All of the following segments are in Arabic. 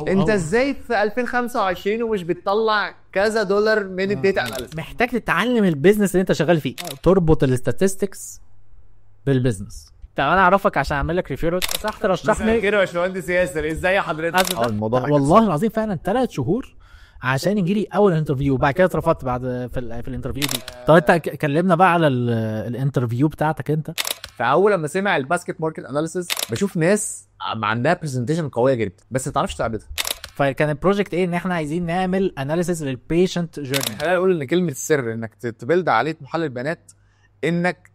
انت ازاي في 2025 ومش بتطلع كذا دولار من الداتا اناليسيس؟ محتاج تتعلم البيزنس اللي انت شغال فيه، تربط الاستاتستكس بالبيزنس. طب انا اعرفك عشان اعمل لك ريفيرال، صح؟ ترشحني كده يا باشمهندس ياسر، ازاي حضرتك؟ الموضوع والله العظيم فعلا 3 شهور عشان يجي لي اول انترفيو، وبعد كده اترفضت بعد في الانترفيو دي. طب انت كلمنا بقى على الانترفيو بتاعتك انت. فاول لما سمع الباسكت ماركت اناليسيس بشوف ناس عندها برزنتيشن قويه جدا بس ما تعرفش تعرضها. فكان البروجكت ايه؟ ان احنا عايزين نعمل اناليسيس للبيشنت جيرني. خلينا نقول ان كلمه السر انك تبيلد عليه محلل بيانات. انك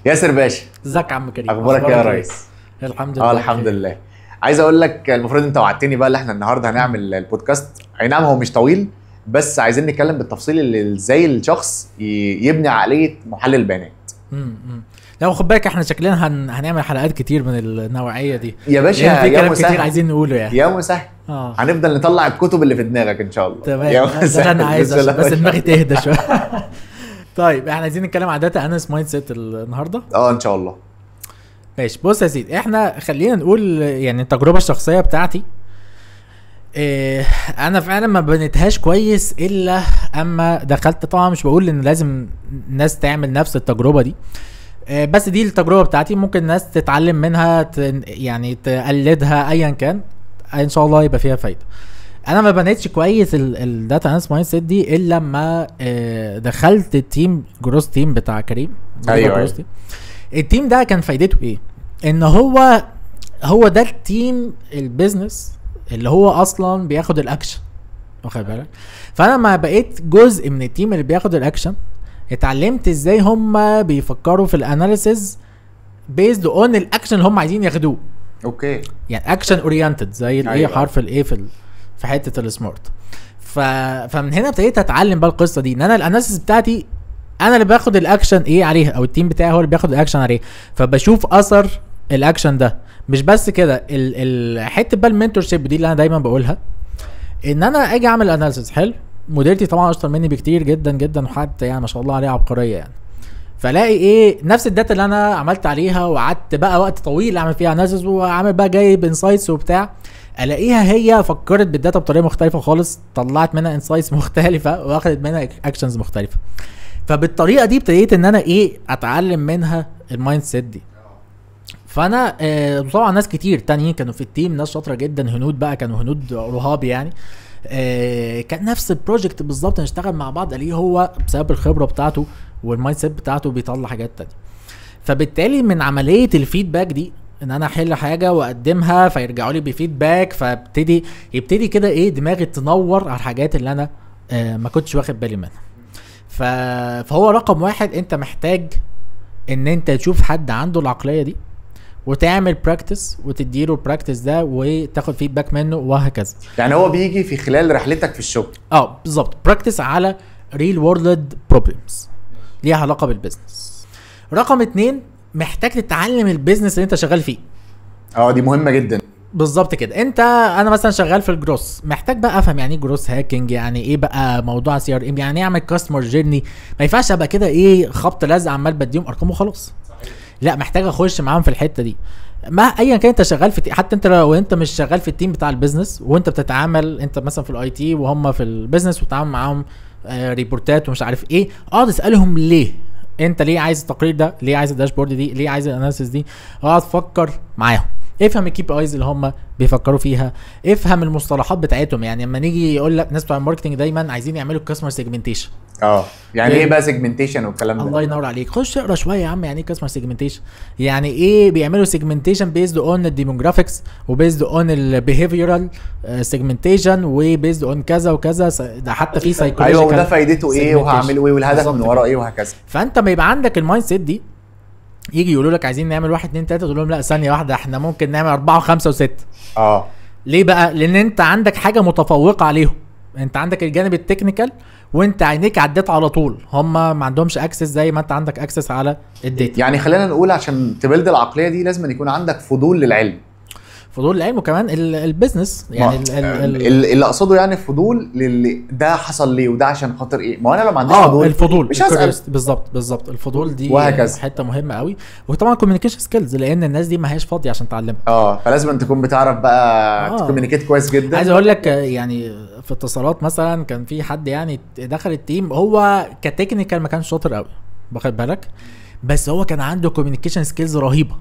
ياسر باشا، ازيك يا عم كريم؟ اخبارك يا ريس؟ الحمد لله. الحمد لله. عايز اقول لك المفروض انت وعدتني بقى اللي احنا النهارده هنعمل البودكاست. اي نعم هو مش طويل، بس عايزين نتكلم بالتفصيل اللي ازاي الشخص يبني عقليه محلل بيانات. لو خد بالك احنا شكلنا هنعمل حلقات كتير من النوعيه دي يا باشا. يعني في كلام كتير عايزين نقوله يعني. يا مسهل. هنفضل نطلع الكتب اللي في دماغك ان شاء الله. تمام. ده انا عايز بس دماغي تهدى شويه. طيب احنا عايزين نتكلم عن داتا اناليسيس مايند سيت النهارده. ان شاء الله. ماشي. بص يا سيدي، احنا خلينا نقول يعني التجربه الشخصيه بتاعتي. انا فعلا ما بنيتهاش كويس الا اما دخلت. طبعا مش بقول ان لازم الناس تعمل نفس التجربه دي، بس دي التجربه بتاعتي، ممكن الناس تتعلم منها يعني تقلدها ايا كان، ان شاء الله يبقى فيها فايده. انا ما بنيتش كويس الداتا اناليسيس مايند سيت دي الا لما دخلت التيم جروس تيم بتاع كريم. ايوه. التيم ده كان فايدته ايه؟ ان هو ده التيم البيزنس اللي هو اصلا بياخد الاكشن، واخد بالك؟ فانا ما بقيت جزء من التيم اللي بياخد الاكشن، اتعلمت ازاي هم بيفكروا في الاناليسيز بيزد اون الاكشن اللي هم عايزين ياخدوه. اوكي. يعني اكشن اورينتد زي الايه. أيوة. حرف الايه في حته السمارت. فمن هنا ابتديت اتعلم بقى القصه دي، ان انا الاناليسيز بتاعتي انا اللي باخد الاكشن ايه عليها، او التيم بتاعي هو اللي بياخد الاكشن عليه، فبشوف اثر الاكشن ده. مش بس كده، الحته بقى المنتور شيب دي اللي انا دايما بقولها، ان انا اجي اعمل اناليسيز حلو. مديرتي طبعا اشطر مني بكتير جدا جدا، وحتى يعني ما شاء الله عليها عبقريه يعني. فلاقي ايه نفس الداتا اللي انا عملت عليها وقعدت بقى وقت طويل اعمل فيها اناليسيز وعامل بقى جايب انسايتس وبتاع، الاقيها هي فكرت بالداتا بطريقه مختلفه خالص، طلعت منها انسايتس مختلفه واخدت منها اكشنز مختلفه. فبالطريقه دي ابتديت ان انا اتعلم منها المايند سيت دي. فانا طبعا ناس كتير تانيين كانوا في التيم، ناس شاطره جدا، هنود بقى، كانوا هنود رهاب يعني. كان نفس البروجكت بالظبط، نشتغل مع بعض، الاقيه هو بسبب الخبره بتاعته والمايند سيت بتاعته بيطلع حاجات تانية. فبالتالي من عمليه الفيدباك دي، ان انا احل حاجه واقدمها فيرجعوا لي بفيدباك، يبتدي كده دماغي تنور على الحاجات اللي انا ما كنتش واخد بالي منها. فهو رقم واحد، انت محتاج ان انت تشوف حد عنده العقليه دي وتعمل براكتس وتديله البراكتس ده وتاخد فيدباك منه وهكذا. يعني هو بيجي في خلال رحلتك في الشغل. بالظبط، براكتس على ريل وورلد بروبلمز ليها علاقه بالبيزنس. رقم 2، محتاج تتعلم البيزنس اللي انت شغال فيه. دي مهمه جدا. بالظبط كده. انا مثلا شغال في الجروس، محتاج بقى افهم يعني ايه جروس هاكينج، يعني ايه بقى موضوع سي ار ام، يعني ايه اعمل كاستمر جيرني. ما ينفعش ابقى كده خبط لازق عمال بديهم ارقام وخلاص. لا، محتاج اخش معاهم في الحته دي. ما ايا كان انت شغال في حتى انت لو انت مش شغال في التيم بتاع البيزنس، وانت بتتعامل انت مثلا في الاي تي وهم في البيزنس، وتتعامل معاهم ريبورتات ومش عارف ايه، اقعد اسالهم ليه انت ليه عايز التقرير ده، ليه عايز الداشبورد دي، ليه عايز الاناليسيس دي. اقعد افكر معاهم، افهم الكي بي ايز اللي هم بيفكروا فيها، افهم المصطلحات بتاعتهم. يعني لما نيجي يقول لك ناس بتوع الماركتنج دايما عايزين يعملوا كاستمر سيجمنتيشن. يعني ايه بقى سيجمنتيشن والكلام ده؟ الله ينور عليك، خش اقرا شويه يا عم. يعني ايه كاستمر سيجمنتيشن؟ يعني ايه بيعملوا سيجمنتيشن بيزد اون الديموغرافيكس، وبيزد اون البيهيفيرال سيجمنتيشن، وبيزد اون كذا وكذا. ده حتى في سايكولوجيكال. ايوه، وده فايدته ايه وهعمله ايه والهدف من وراه ايه وهكذا. فانت ما يبقى عندك المايند سيت دي، يجي يقولوا لك عايزين نعمل 1 2 3، تقول لهم لا ثانيه واحده، احنا ممكن نعمل 4 و5 و6. ليه بقى؟ لان انت عندك حاجه متفوقه عليهم. انت عندك الجانب التكنيكال، وانت عينيك عدت على طول، هم ما عندهمش اكسس زي ما انت عندك اكسس على الداتا. يعني خلينا نقول عشان تبلد العقليه دي لازم يكون عندك فضول للعلم. فضول العلم، وكمان البيزنس يعني اللي اقصده يعني فضول للي ده حصل ليه وده عشان خاطر ايه. ما انا لو ما عنديش فضول الفضول مش هسأل. بالظبط الفضول دي وهكذا. حته مهمه قوي. وطبعا كوميونيكيشن سكيلز، لان الناس دي ما هياش فاضيه عشان تعلمها. فلازم انت تكون بتعرف بقى تكومينيكيت كويس جدا. عايز اقول لك يعني في اتصالات مثلا كان في حد يعني دخل التيم، هو كتكنيكال ما كانش شاطر قوي، واخد بالك، بس هو كان عنده كوميونيكيشن سكيلز رهيبه،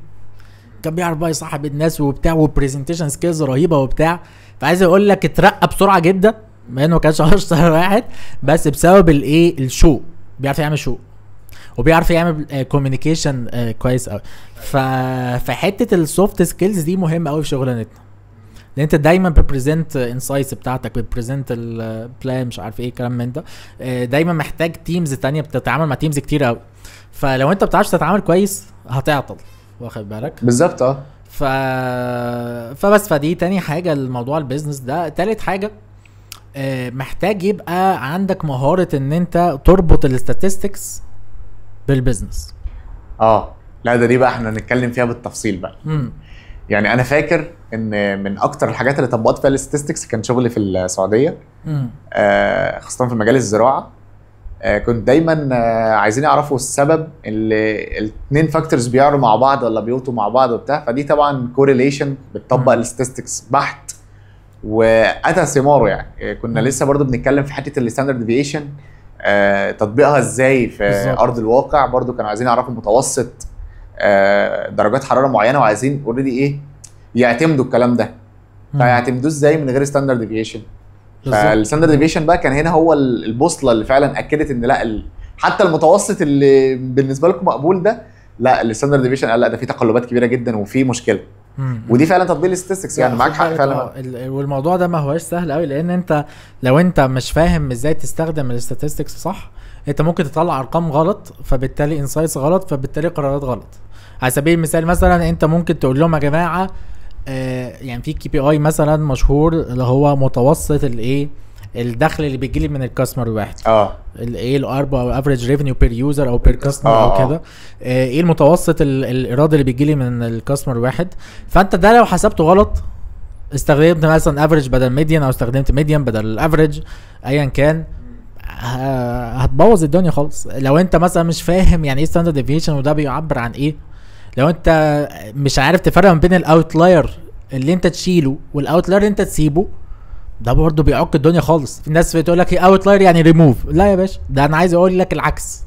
كان بيعرف بقى يصاحب الناس وبتاع، وبرزنتيشن سكيلز رهيبه وبتاع. فعايز اقول لك اترقى بسرعه جدا، مع انه ما كانش اشطر واحد، بس بسبب الايه الشو، بيعرف يعمل شو وبيعرف يعمل كوميونيكيشن كويس قوي. فحته السوفت سكيلز دي مهمه قوي في شغلانتنا، لان انت دايما بتبريزنت انسايتس بتاعتك، بتبريزنت البلان، مش عارف ايه كلام من ده. دايما محتاج تيمز تانية، بتتعامل مع تيمز كتير قوي، فلو انت بتعرفش تتعامل كويس هتعطل، واخد بالك. بالظبط. فبس فدي تاني حاجه الموضوع البيزنس ده. تالت حاجه محتاج يبقى عندك مهاره ان انت تربط الاستاتستكس بالبيزنس. لا ده دي بقى احنا نتكلم فيها بالتفصيل بقى. يعني انا فاكر ان من اكتر الحاجات اللي طبقت فيها الاستاتستكس كان شغلي في السعوديه، خاصه في مجال الزراعه. كنت دايما عايزين يعرفوا السبب اللي الاثنين فاكتورز بيعروا مع بعض ولا بيوتوا مع بعض وبتاع. فدي طبعا كوريليشن بتطبق الاستاتستكس بحت واتى ثماره. يعني كنا لسه برضو بنتكلم في حته الستاندرد ديفيشن، تطبيقها ازاي في بالزبط. ارض الواقع برضو كانوا عايزين يعرفوا متوسط درجات حراره معينه، وعايزين اوريدي ايه يعتمدوا الكلام ده. فيعتمدوه ازاي من غير ستاندرد ديفيشن؟ فالستاندرد ديفيشن بقى كان هنا هو البوصله اللي فعلا اكدت ان لا حتى المتوسط اللي بالنسبه لكم مقبول ده، لا الستاندرد ديفيشن قال لا ده في تقلبات كبيره جدا وفي مشكله. ودي فعلا تطبيق الاستاتستكس، يعني معاك حق فعلا. والموضوع ده ما هوش سهل قوي، لان انت لو انت مش فاهم ازاي تستخدم الاستاتستكس صح، انت ممكن تطلع ارقام غلط، فبالتالي انسايتس غلط، فبالتالي قرارات غلط. على سبيل المثال مثلا انت ممكن تقول لهم يا جماعه يعني في كي بي اي مثلا مشهور اللي هو متوسط الايه الدخل اللي بيجي لي من الكاستمر الواحد، الايه الاربع او افريج ريفينيو بير يوزر او بير كاستمر او كده، ايه المتوسط الايراد اللي بيجي لي من الكاستمر الواحد. فانت ده لو حسبته غلط، استخدمت مثلا افريج بدل ميديان، او استخدمت ميديان بدل الافريج، ايا كان، هتبوظ الدنيا خالص. لو انت مثلا مش فاهم يعني ايه ستاندرد ديفيشن وده بيعبر عن ايه، لو انت مش عارف تفرق ما بين الاوتلاير اللي انت تشيله والاوتلاير اللي انت تسيبه، ده برضه بيعك الدنيا خالص. في ناس بتقول لك ايه اوتلاير يعني ريموف، لا يا باشا، ده انا عايز اقول لك العكس.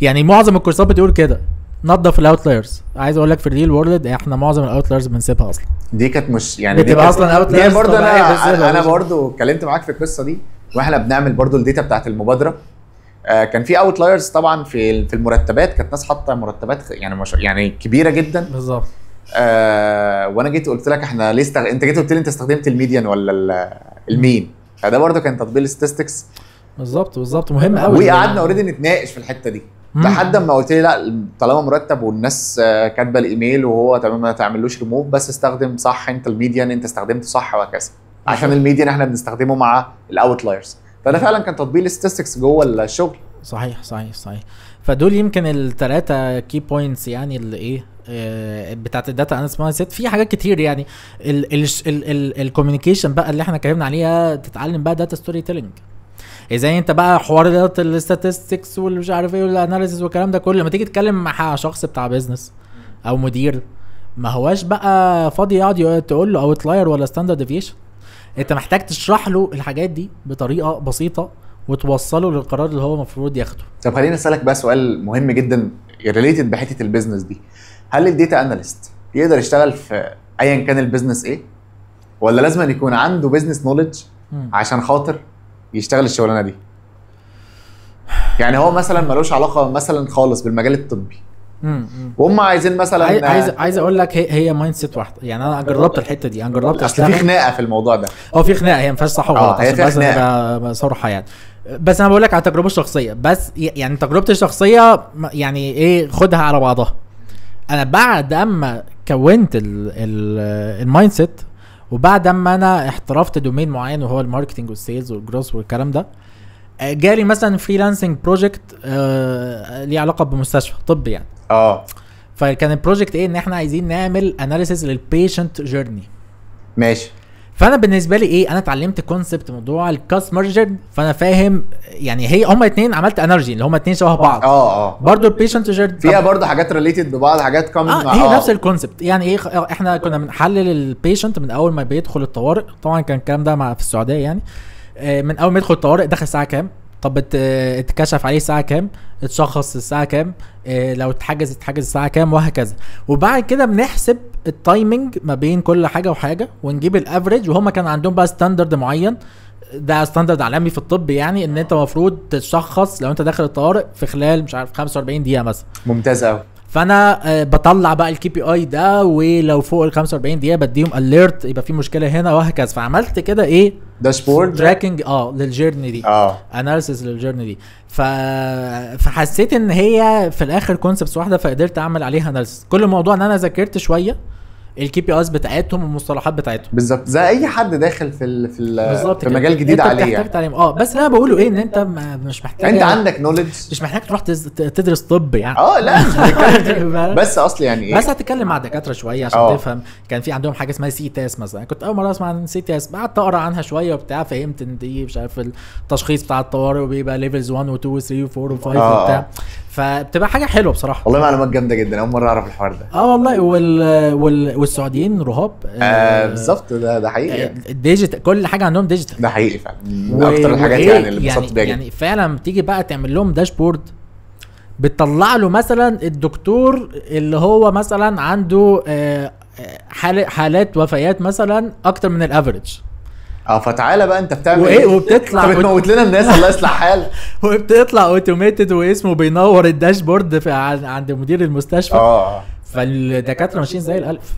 يعني معظم الكورسات بتقول كده، نظف الاوتلايرز. عايز اقول لك في الريل وورلد احنا معظم الاوتلايرز بنسيبها اصلا. دي كانت مش يعني بتبقى اصلا اوتلايرز. دي برضه انا برضه اتكلمت معاك في القصه دي، واحنا بنعمل برضه الداتا بتاعت المبادره. كان في اوتلايرز طبعا في المرتبات، كانت ناس حاطه مرتبات يعني كبيره جدا بالظبط. وانا جيت قلت لك احنا ليه انت جيت قلت لي انت استخدمت الميديان ولا المين، فده برضه كان تطبيق الاستاتستكس. بالظبط مهم قوي. وقعدنا اوريدي نتناقش في الحته دي لحد ما قلت لي لا طالما مرتب والناس كاتبه الايميل وهو تمام ما تعملوش ريموف، بس استخدم صح انت الميديان، انت استخدمته صح وهكذا، عشان الميديان احنا بنستخدمه مع الاوتلايرز. فده فعلا كان تطبيق الاستاتستكس جوه الشغل. صحيح. فدول يمكن الثلاثه كي بوينتس يعني اللي ايه بتاعت الداتا اناليسيس مايند سيت. في حاجات كتير يعني الكوميونيكيشن بقى اللي احنا اتكلمنا عليها، تتعلم بقى داتا ستوري تيلينج. ازاي انت بقى حوار الاستاتستكس والمش عارف ايه والاناليسيس والكلام ده كله، لما تيجي تتكلم مع شخص بتاع بيزنس او مدير، ما هواش بقى فاضي يقعد تقول له اوتلاير ولا ستاندرد ديفيشن. انت محتاج تشرح له الحاجات دي بطريقه بسيطه وتوصله للقرار اللي هو المفروض ياخده. طب خليني اسالك بقى سؤال مهم جدا ريليتد بحته البيزنس دي. هل الداتا اناليست يقدر يشتغل في ايا كان البيزنس ايه، ولا لازم أن يكون عنده بيزنس نوليدج عشان خاطر يشتغل الشغلانه دي؟ يعني هو مثلا ملوش علاقه مثلا خالص بالمجال الطبي، وهم عايزين مثلا عايز اقول لك هي مايند سيت واحده. يعني انا جربت الحته دي، انا جربت اصل في خناقه في الموضوع ده. في خناقه، هي ما فيهاش صح وغلط، هي في خناقه صراحه يعني. بس انا بقول لك على التجربه الشخصيه، بس يعني تجربتي الشخصيه يعني ايه، خدها على بعضها. انا بعد اما كونت المايند سيت، وبعد اما انا احترفت دومين معين وهو الماركتنج والسيلز والجروس والكلام ده، جالي مثلا فريلانسنج بروجكت ليه علاقه بمستشفى طبي يعني. فكان البروجكت ايه، ان احنا عايزين نعمل اناليسيس للبيشنت جيرني. ماشي. فانا بالنسبه لي ايه، انا اتعلمت كونسبت موضوع الكاستمر جيرني، فانا فاهم يعني هي هما اتنين، عملت انرجي اللي هما اتنين شبه بعض. برضه البيشنت جيرني فيها برضه حاجات ريليتد ببعض، حاجات كومن هي نفس الكونسبت. يعني ايه، احنا كنا بنحلل البيشنت من اول ما بيدخل الطوارئ، طبعا كان الكلام ده في السعوديه يعني، من اول ما يدخل الطوارئ دخل الساعه كام، طب اتكشف عليه الساعه كام، اتشخص الساعه كام، لو اتحجز الساعه كام، وهكذا. وبعد كده بنحسب التايمنج ما بين كل حاجه وحاجه ونجيب الافريج. وهم كان عندهم بقى ستاندرد معين، ده ستاندرد عالمي في الطب يعني، ان انت المفروض تتشخص لو انت داخل الطوارئ في خلال مش عارف 45 دقيقه مثلا. ممتاز قوي. فانا بطلع بقى الكي بي اي ده، ولو فوق ال 45 دقيقه بديهم اليرت يبقى في مشكله هنا وهكذا. فعملت كده ايه، داشبورد تراكنج للجيرني دي، اناليسيس للجيرني دي. فحسيت ان هي في الاخر كونسبتس واحده، فقدرت اعمل عليها اناليسيس. كل الموضوع ان انا ذاكرت شويه الكي بي ايز بتاعتهم والمصطلحات بتاعتهم بالظبط، زي اي حد داخل في مجال جديد عليه يعني. بس انا بقوله ايه، ان انت مش محتاج، انت عندك نوليدج، مش محتاج تروح تدرس طب يعني. لا مش هنتكلم بس اصل يعني ايه، بس هتتكلم مع دكاتره شويه عشان تفهم. كان في عندهم حاجه اسمها سي تيست مثلا، كنت اول مره اسمع عن سي تيست، قعدت اقرا عنها شويه وبتاع، فهمت ان دي مش عارف التشخيص بتاع الطوارئ، وبيبقى ليفلز 1 و 2 و 3 و 4 و 5 وبتاع. فبتبقى حاجه حلوه بصراحه. والله معلومات جامده جدا، اول مره اعرف الحوار ده. والله. والسعوديين رهاب. بالظبط، ده حقيقي يعني. الديجيتال كل حاجه عندهم ديجيتال، ده حقيقي فعلا. من اكتر الحاجات يعني اللي انبسطت بيها يعني فعلا تيجي بقى تعمل لهم داشبورد، بتطلع له مثلا الدكتور اللي هو مثلا عنده حالات وفيات مثلا اكتر من الافريج. فتعالى بقى انت بتعمل ايه، وبتطلع انت بتموت لنا الناس الله يصلح حال. وبتطلع اوتوميتد واسمه بينور الداشبورد عند مدير المستشفى. فالدكاتره ماشيين زي الالف.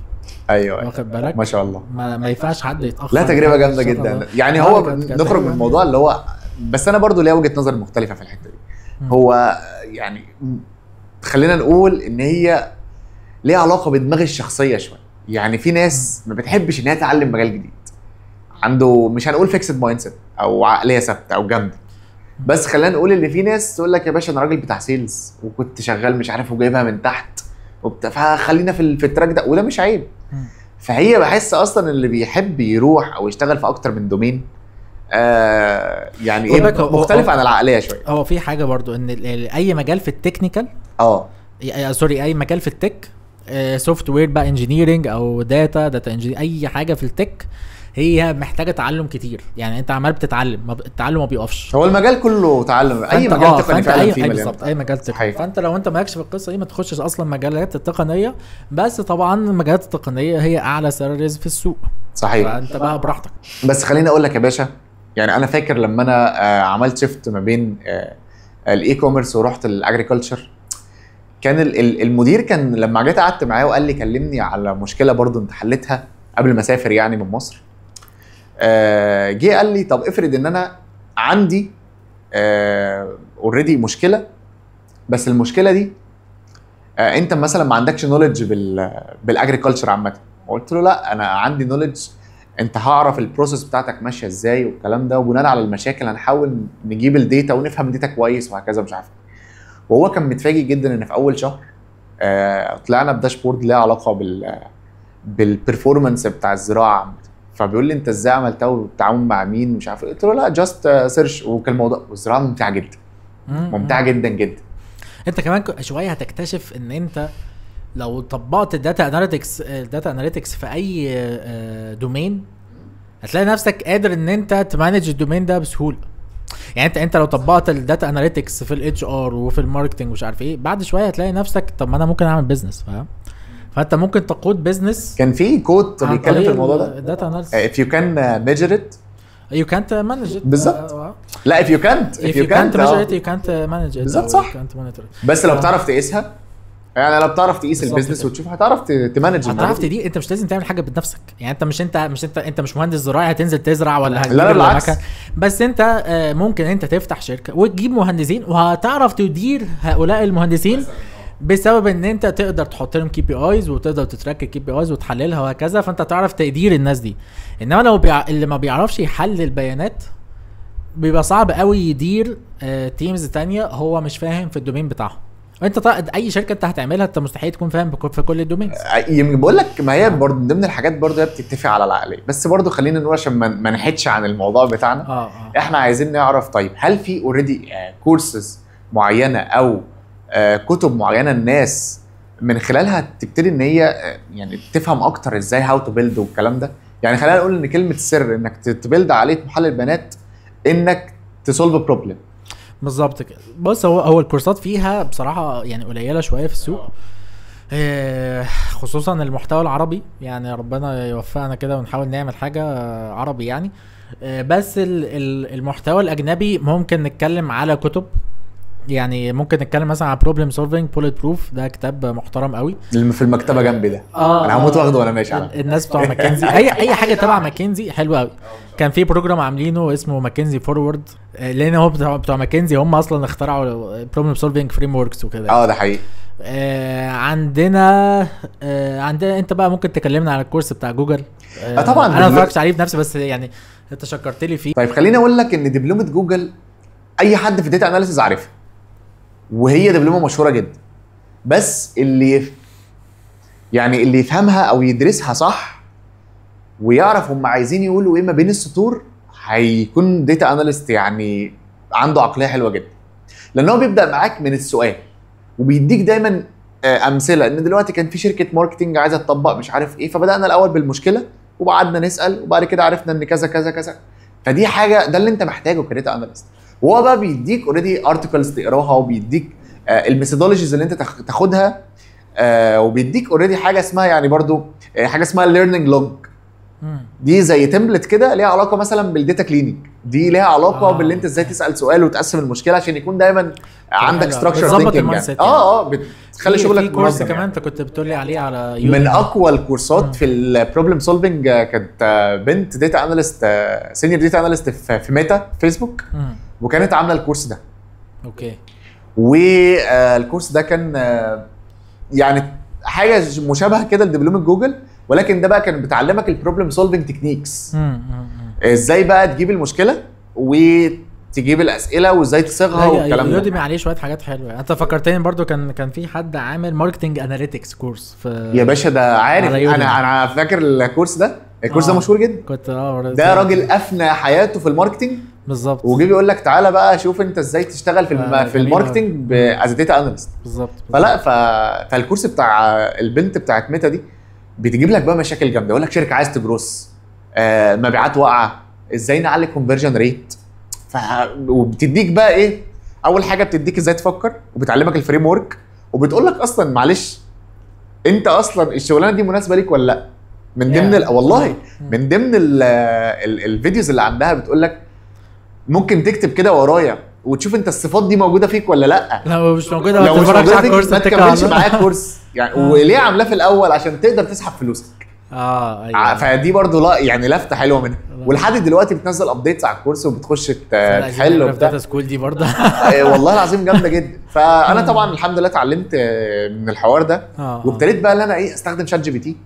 ايوه واخد بالك، ما شاء الله. ما ينفعش حد يتاخر. لا تجربه جامده جدا يعني. هو نخرج من الموضوع اللي هو، بس انا برضو ليا وجهه نظر مختلفه في الحته دي. هو يعني خلينا نقول ان هي ليها علاقه بدماغ الشخصيه شويه. يعني في ناس ما بتحبش ان هي تتعلم مجال جديد، عنده مش هنقول فيكسد مايند سيت او عقليه ثابته او جامده، بس خلينا نقول ان في ناس تقول لك يا باشا انا راجل بتاع سيلز وكنت شغال مش عارف وجايبها من تحت فخلينا في التراك ده، وده مش عيب. فهي بحس اصلا اللي بيحب يروح او يشتغل في اكتر من دومين يعني ايه مختلف عن العقليه شويه. هو في حاجه برضو ان اي مجال في التكنيكال سوري اي مجال في التك، سوفت وير بقى انجينيرنج او داتا انجينير، اي حاجه في التك هي محتاجه تعلم كتير. يعني انت عمال بتتعلم، التعلم ما بيقفش. هو المجال كله تعلم، اي مجال تقني فعلا فيه بالظبط، اي مجال تقني. فانت لو انت مالكش في القصه دي ما تخشش اصلا مجالات التقنيه. بس طبعا المجالات التقنيه هي اعلى سالاريز في السوق. صحيح. فانت بقى براحتك. بس خليني اقول لك يا باشا، يعني انا فاكر لما انا عملت شيفت ما بين الاي كوميرس ورحت الاجريكلتشر، كان المدير كان لما جيت قعدت معاه وقال لي كلمني على مشكله برضو انت حلتها قبل ما اسافر يعني من مصر. جه قال لي طب افرض ان انا عندي اوريدي مشكله، بس المشكله دي انت مثلا ما عندكش نوليدج بالاجريكلتشر عامه. قلت له لا انا عندي نوليدج، انت هعرف البروسيس بتاعتك ماشيه ازاي والكلام ده، وبناء على المشاكل هنحاول نجيب الداتا ونفهم الداتا كويس وهكذا مش عارف. وهو كان متفاجئ جدا ان في اول شهر طلعنا بداشبورد ليها علاقه بالبرفورمانس بتاع الزراعه. فبيقول لي انت ازاي عملتها والتعاون مع مين مش عارف. قلت له لا جاست سيرش. وكان الموضوع والزراعه ممتعه جدا، ممتعه جدا جدا. انت كمان شويه هتكتشف ان انت لو طبقت الداتا اناليتكس في اي دومين هتلاقي نفسك قادر ان انت تمانج الدومين ده بسهوله. يعني انت لو طبقت الداتا اناليتكس في الاتش ار وفي الماركتنج ومش عارف ايه، بعد شويه هتلاقي نفسك طب ما انا ممكن اعمل بزنس، فاهم؟ فانت ممكن تقود بزنس. كان في كود بيتكلم في الموضوع ده، داتا اناليسيس. if you can measure it you can't manage it. بالظبط. لا if you can't measure it you can't manage it. بالظبط صح. بس لو بتعرف تقيسها، يعني لو بتعرف تقيس البيزنس وتشوف هتعرف تمانج. هتعرف دي. انت مش لازم تعمل حاجه بنفسك. يعني انت مش مهندس زراعي هتنزل تزرع ولا هتجيب المكان. بس انت ممكن انت تفتح شركه وتجيب مهندسين وهتعرف تدير هؤلاء المهندسين بسبب ان انت تقدر تحط لهم كي بي ايز وتقدر تتراك الكي بي ايز وتحللها وهكذا. فانت تعرف تدير الناس دي. انما لو اللي ما بيعرفش يحلل البيانات بيبقى صعب قوي يدير تيمز تانية هو مش فاهم في الدومين بتاعهم. انت اي شركه انت هتعملها انت مستحيل تكون فاهم في كل الدومينز. بقول لك ما هي برضه من ضمن الحاجات برضه هي بتتفق على العقليه، بس برضه خلينا نقول عشان ما نحدش عن الموضوع بتاعنا. احنا عايزين نعرف طيب هل في اوريدي كورسز معينه او كتب معينه الناس من خلالها تبتدي ان هي يعني تفهم اكتر ازاي هاو تو بيلد والكلام ده. يعني خلينا نقول ان كلمه السر انك تبيلد عليه محلل بيانات انك تسولف بروبلم. بالظبط كده. بص هو الكورسات فيها بصراحه يعني قليله شويه في السوق، خصوصا المحتوى العربي، يعني ربنا يوفقنا كده ونحاول نعمل حاجه عربي يعني. بس المحتوى الاجنبي ممكن نتكلم على كتب، يعني ممكن نتكلم مثلا على بروبلم سولفينج بوليت بروف، ده كتاب محترم قوي اللي في المكتبه جنبي ده. انا هموت واخده وانا ماشي على الناس بتوع ماكنزي. اي حاجه تبع ماكنزي حلوه قوي. كان في بروجرام عاملينه اسمه ماكنزي فورورد، لان هو بتوع ماكنزي هم اصلا اخترعوا بروبلم سولفينج فريم وركس وكده. ده حقيقي. عندنا انت بقى ممكن تكلمنا على الكورس بتاع جوجل. طبعا انا ما اتفرجتش عليه بنفسي، بس يعني انت شكرت لي فيه. طيب خليني اقول لك ان دبلومه جوجل اي حد في الداتا اناليسيز عارفها، وهي دبلومه مشهوره جدا، بس اللي يفهمها او يدرسها صح ويعرف هم عايزين يقولوا ايه ما بين السطور هيكون داتا اناليست يعني عنده عقليه حلوه جدا، لان هو بيبدا معاك من السؤال وبيديك دايما امثله. ان دلوقتي كان في شركه ماركتنج عايزه تطبق مش عارف ايه، فبدانا الاول بالمشكله وقعدنا نسال وبعد كده عرفنا ان كذا كذا كذا. فدي حاجه ده اللي انت محتاجه كداتا اناليست. وهو بقى بيديك اوريدي ارتكلز تقراها، وبيديك الميثودولوجيز اللي انت تاخدها، وبيديك اوريدي حاجه اسمها يعني برضو حاجه اسمها ليرنينج لوج. دي زي تمبلت كده ليها علاقه مثلا بالداتا كليننج، دي ليها علاقه باللي انت ازاي تسال سؤال وتقسم المشكله عشان يكون دايما عندك ستراكشر ثينكينج يعني. بتخلي شغلك منظم. كمان انت كنت بتقول لي عليه على يوديمي. من اقوى الكورسات في البروبلم سولفنج كانت بنت داتا اناليست سينيور داتا اناليست في ميتا فيسبوك، وكانت عامله الكورس ده. اوكي. والكورس ده كان يعني حاجه مشابهه كده لدبلومه جوجل، ولكن ده بقى كان بتعلمك البروبلم سولفنج تكنيكس، ازاي بقى تجيب المشكله وتجيب الاسئله وازاي تصيغها والكلام ده. يوديمي عليه شويه حاجات حلوه. انت فكرتني برضو كان في حد عامل ماركتنج اناليتكس كورس في يا باشا ده عارف. انا فاكر الكورس ده مشهور جدا. كنت ده راجل افنى حياته في الماركتنج بالظبط، وجي بيقول لك تعالى بقى شوف انت ازاي تشتغل في الماركتنج از داتا اناليست. بالظبط. فالكورس بتاع البنت بتاعت ميتا دي بتجيب لك بقى مشاكل جامده. يقول لك شركه عايز تجروس، مبيعات واقعه، ازاي نعلي كونفرجن ريت. وبتديك بقى ايه، اول حاجه بتديك ازاي تفكر، وبتعلمك الفريم ورك، وبتقول لك اصلا معلش انت اصلا الشغلانه دي مناسبه ليك ولا لا. من ضمن والله من ضمن الفيديوز اللي عندها بتقول لك ممكن تكتب كده ورايا وتشوف انت الصفات دي موجوده فيك ولا لا. لو مش موجوده ما تتفرجش على الكورس، ما تكملش معاك كورس يعني. وليه عاملاه في الاول؟ عشان تقدر تسحب فلوسك. ايوه. فدي برضو لا يعني لفته حلوه منها، ولحد دلوقتي بتنزل ابديتس على الكورس وبتخش تحل وبتاع. داتا سكول دي برضه والله العظيم جامده جدا. فانا طبعا الحمد لله اتعلمت من الحوار ده، وابتديت بقى ان انا استخدم شات جي بي تي،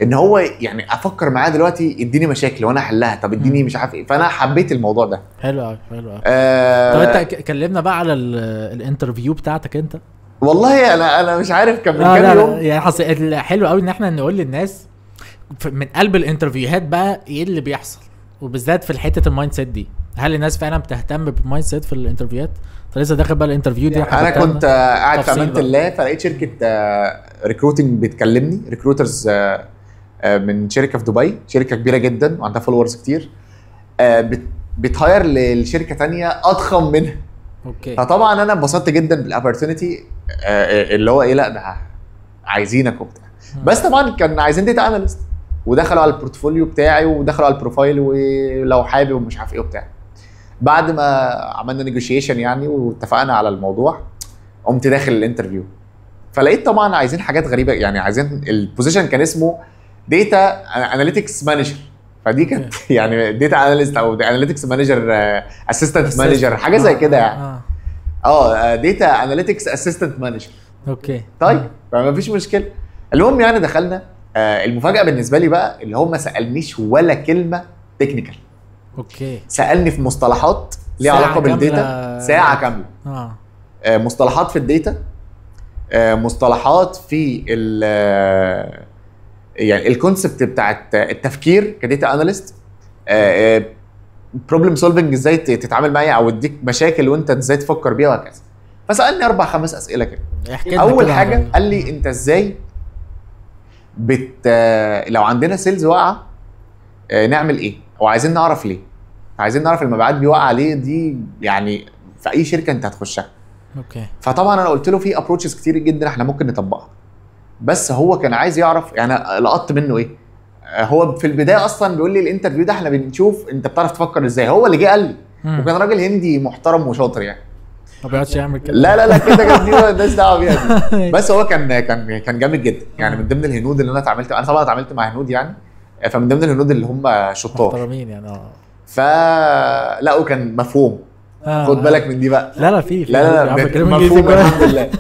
ان هو يعني افكر معاه دلوقتي اديني مشاكل وانا احلها، طب اديني مش عارف ايه. فانا حبيت الموضوع ده. حلو قوي حلو قوي. طب انت كلمنا بقى على الانترفيو بتاعتك انت. والله انا مش عارف كان من كام يوم يعني حلو قوي ان احنا نقول للناس من قلب الانترفيوهات بقى ايه اللي بيحصل، وبالذات في حته المايند سيت دي. هل الناس فعلا بتهتم بالمايند سيت في الانترفيوهات؟ انت لسه داخل بقى الانترفيو دي. انا كنت قاعد في امانه الله، فلقيت شركه ريكروتنج بتكلمني، ريكروترز من شركه في دبي، شركه كبيره جدا وعندها فولورز كتير، بتهاير لشركه تانية اضخم منها. اوكي. فطبعا انا انبسطت جدا بالاوبورتونيتي اللي هو ايه، لا ده عايزينك وبتاع. بس طبعا كان عايزين داتا اناليست، ودخلوا على البورتفوليو بتاعي ودخلوا على البروفايل ولو حابب ومش عارف ايه وبتاع. بعد ما عملنا نيجوشيشن يعني واتفقنا على الموضوع، قمت داخل الانترفيو، فلقيت طبعا عايزين حاجات غريبه. يعني عايزين البوزيشن كان اسمه داتا اناليتكس مانجر، فدي كانت يعني داتا اناليست او اناليتكس مانجر اسيستنت مانجر حاجه زي كده يعني. داتا اناليتكس اسيستنت مانجر. اوكي. طيب فما فيش مشكله. المهم يعني دخلنا. المفاجاه بالنسبه لي بقى اللي هو ما سالنيش ولا كلمه تكنيكال. اوكي. سالني في مصطلحات ليها علاقه بالداتا ساعه كامله. مصطلحات في الداتا، مصطلحات في يعني الكونسبت بتاعت التفكير كداتا اناليست، بروبلم سولفنج ازاي تتعامل معايا او اديك مشاكل وانت ازاي تفكر بيها وهكذا. فسالني 4-5 اسئله كده. اول حاجه قال لي انت ازاي لو عندنا سيلز واقعه نعمل ايه، او عايزين نعرف ليه، عايزين نعرف المبيعات دي واقعه ليه، دي يعني في اي شركه انت هتخشها. اوكي. فطبعا انا قلت له في ابروتشز كتير جدا احنا ممكن نطبقها، بس هو كان عايز يعرف يعني لقطت منه ايه. هو في البدايه اصلا بيقول لي الانترفيو ده احنا بنشوف انت بتعرف تفكر ازاي. هو اللي جه قال لي، وكان راجل هندي محترم وشاطر يعني، ما بيقعدش يعمل كده. لا كده كان دي الناس دعوه بيها دي. بس هو كان جامد جدا يعني. من ضمن الهنود اللي انا طبعا اتعاملت مع هنود يعني، فمن ضمن الهنود اللي هم شطار محترمين يعني. فلا وكان مفهوم. خد بالك من دي بقى. لا في لا مفهوم الحمد لله.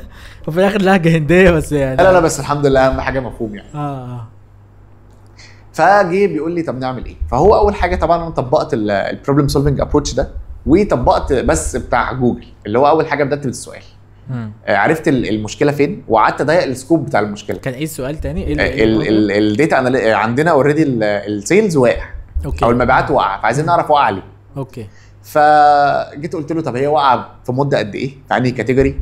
وفي الاخر لهجه هنديه بس يعني. لا بس الحمد لله اهم حاجه مفهوم يعني. فجي بيقول لي طب نعمل ايه. فهو اول حاجه طبعا انا طبقت البروبلم سولفنج ابروتش ده، وطبقت بس بتاع جوجل اللي هو اول حاجه بدات بالسؤال. عرفت المشكله فين وقعدت اضيق السكوب بتاع المشكله. كان ايه السؤال تاني؟ الداتا عندنا اوريدي السيلز واقع، او المبيعات واقعه، فعايزين نعرف واقعه ليه. اوكي. فجيت قلت له طب هي واقعه في مده قد ايه، في انهي كاتيجوري،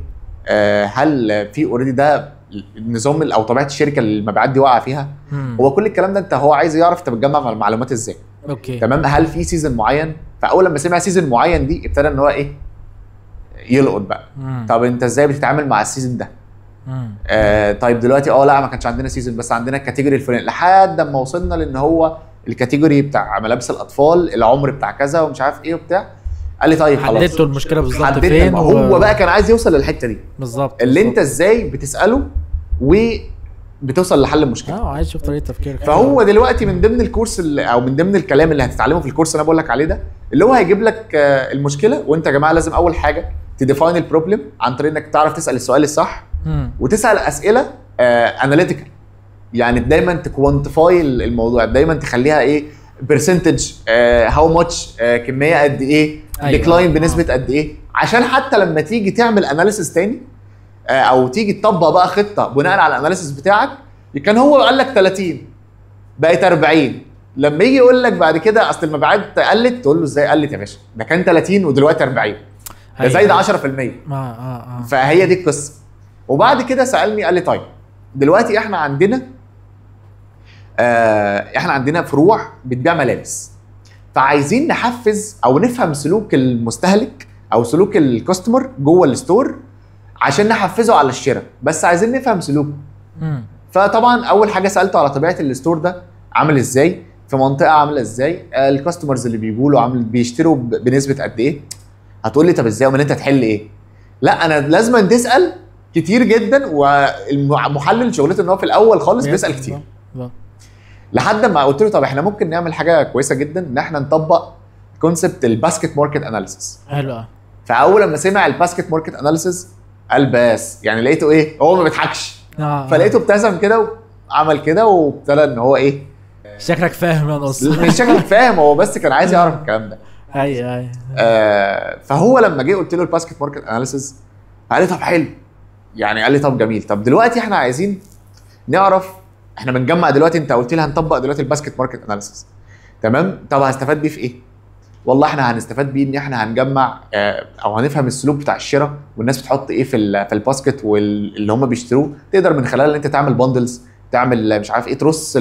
هل في اوريدي ده النظام او طبيعه الشركه اللي المبيعات دي واقعه فيها. هو كل الكلام ده هو عايز يعرف انت بتجمع المعلومات ازاي. اوكي تمام. هل في سيزون معين. فاول لما سمع سيزون معين دي ابتدى ان هو ايه يلقط بقى. طب انت ازاي بتتعامل مع السيزون ده. طيب دلوقتي لا ما كانش عندنا سيزون، بس عندنا الكاتيجوري الفلاني، لحد اما وصلنا لان هو الكاتيجوري بتاع ملابس الاطفال، العمر بتاع كذا ومش عارف ايه وبتاع. قال لي طيب خلاص حددتوا المشكله بالظبط فين. هو بقى كان عايز يوصل للحته دي بالظبط، اللي انت ازاي بتساله وبتوصل لحل المشكله. عايز اشوف طريقه تفكيرك. فهو دلوقتي من ضمن الكورس او من ضمن الكلام اللي هتتعلمه في الكورس اللي انا بقول لك عليه ده، اللي هو هيجيب لك المشكله، وانت يا جماعه لازم اول حاجه تديفاين البروبلم عن طريق انك تعرف تسال السؤال الصح، وتسال اسئله اناليتيكال. يعني دايما تكوانتيفاي الموضوع، دايما تخليها ايه برسنتج، هاو ماتش، كميه قد ايه، ديكلاين بنسبه قد ايه، عشان حتى لما تيجي تعمل اناليسيس تاني او تيجي تطبق بقى خطه بناء على الاناليسيس بتاعك، كان هو قال لك 30 بقت 40، لما يجي يقول لك بعد كده اصل المبيعات قلت، تقول له ازاي قلت يا باشا، ده كان 30 ودلوقتي 40، ده زايد 10%. فهي دي القصه. وبعد كده سالني قال لي طيب دلوقتي احنا عندنا فروع بتبيع ملابس، فعايزين نحفز او نفهم سلوك المستهلك او سلوك الكاستمر جوه الستور عشان نحفزه على الشراء، بس عايزين نفهم سلوكه. فطبعا اول حاجه سالته على طبيعه الستور ده عامل ازاي، في منطقه عامله ازاي، الكاستمرز اللي بيجوا له بيشتروا بنسبه قد ايه. هتقول لي طب ازاي ومن انت تحل ايه؟ لا انا لازم تسال كتير جدا، والمحلل شغلته ان هو في الاول خالص بيسال كتير لحد ما قلت له طب احنا ممكن نعمل حاجه كويسه جدا، ان احنا نطبق كونسبت الباسكت ماركت اناليسيس. حلو. فاول لما سمع الباسكت ماركت اناليسيس قال بس يعني لقيته ايه، هو ما بيضحكش. فلقيته ابتسم كده وعمل كده وابتدى ان هو ايه، شكلك فاهم يا نص. مش شكلك فاهم، هو بس كان عايز يعرف الكلام ده. ايوه. فهو لما جه قلت له الباسكت ماركت اناليسيس قال لي طب حلو، يعني قال لي طب جميل، طب دلوقتي احنا عايزين نعرف، احنا بنجمع دلوقتي، انت قلت لي هنطبق دلوقتي الباسكت ماركت اناليسيس، تمام؟ طب هستفاد بيه في ايه؟ والله احنا هنستفاد بيه ان احنا هنجمع او هنفهم السلوك بتاع الشراء، والناس بتحط ايه في الباسكت واللي هم بيشتروه، تقدر من خلال ان انت تعمل باندلز، تعمل مش عارف ايه، ترص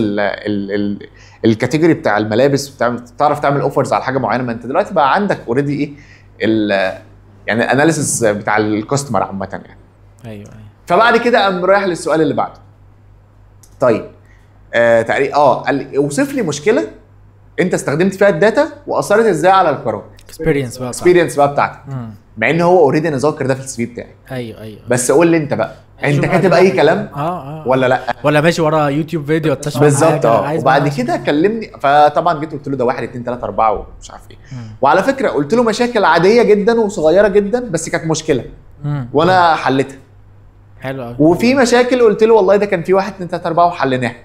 الكاتيجوري بتاع الملابس، تعرف تعمل اوفرز على حاجه معينه. ما انت دلوقتي بقى عندك اوريدي ايه يعني الاناليسيس بتاع الكاستمر عامه يعني. ايوه. فبعد كده قام رايح للسؤال اللي بعده. طيب تقريبا قال لي اوصف لي مشكله انت استخدمت فيها الداتا واثرت ازاي على القرار. اكسبيرينس بقى بتاعتك. مع ان هو اوريدي انا ذاكر ده في السي في بتاعي. ايوه. بس قول لي انت بقى، انت كاتب اي كلام ولا لا، ولا ماشي ورا يوتيوب فيديو تشرح بالظبط. وبعد كده كلمني، فطبعا جيت قلت له ده 1 2 3 4 ومش عارف ايه. وعلى فكره قلت له مشاكل عاديه جدا وصغيره جدا، بس كانت مشكله وانا حلتها. حلو قوي. وفي مشاكل قلت له والله ده كان في 1 2 3 4 وحليناها،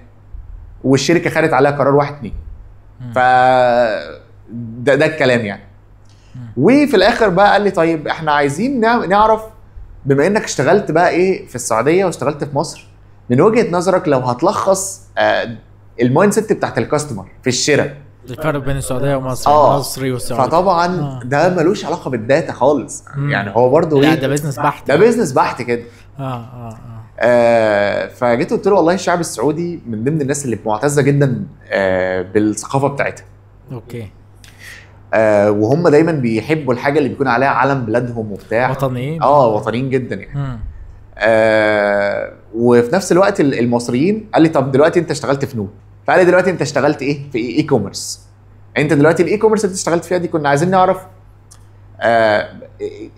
والشركه خدت عليها قرار 1 2. ف ده الكلام يعني. وفي الاخر بقى قال لي طيب احنا عايزين نعرف بما انك اشتغلت بقى ايه في السعوديه واشتغلت في مصر، من وجهه نظرك لو هتلخص المايند سيت بتاعت الكاستمر في الشراء، الفرق بين السعوديه ومصر، المصري والسعودي، فطبعا ده ملوش علاقه بالداتا خالص. يعني هو برضو لا ايه، ده بيزنس بحت، ده بيزنس بحت كده. فجيت قلت له والله الشعب السعودي من ضمن الناس اللي معتزه جدا بالثقافه بتاعتها. اوكي. وهم دايما بيحبوا الحاجه اللي بيكون عليها علم بلادهم وبتاع، وطنيين. وطنيين جدا يعني. وفي نفس الوقت المصريين قال لي طب دلوقتي انت اشتغلت في نون، فقال لي دلوقتي انت اشتغلت ايه في اي كوميرس، انت دلوقتي الاي كوميرس اللي اشتغلت فيها دي كنا عايزين نعرف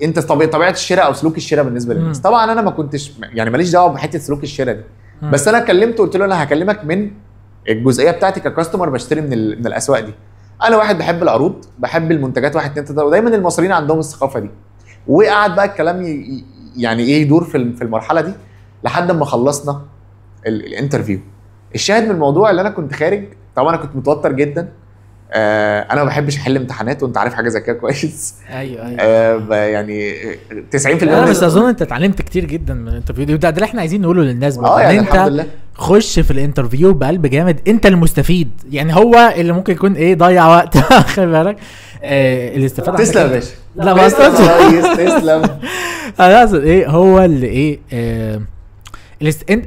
انت طبيعه الشراء او سلوك الشراء بالنسبه للناس. طبعا انا ما كنتش يعني ماليش دعوه بحته سلوك الشراء دي، بس انا كلمته قلت له انا هكلمك من الجزئيه بتاعتي ككاستمر بشتري من الاسواق دي. انا واحد بحب العروض، بحب المنتجات 1 2 3، ودايما المصريين عندهم الثقافه دي. وقعد بقى الكلام يعني ايه يدور في المرحله دي لحد ما خلصنا الانترفيو. الشاهد من الموضوع اللي انا كنت خارج، طبعا انا كنت متوتر جدا. انا ما بحبش احل امتحانات وانت عارف حاجه زي كده كويس. ايوه يعني 90% انا بس اظن انت اتعلمت كتير جدا من الانترفيو ده اللي احنا عايزين نقوله للناس بقى. يعني الحمد لله خش في الانترفيو بقلب جامد، انت المستفيد. يعني هو اللي ممكن يكون ايه ضيع وقت خلي بالك الاستفاده. تسلم يا باشا. لا بس تسلم. انا اقصد ايه هو اللي ايه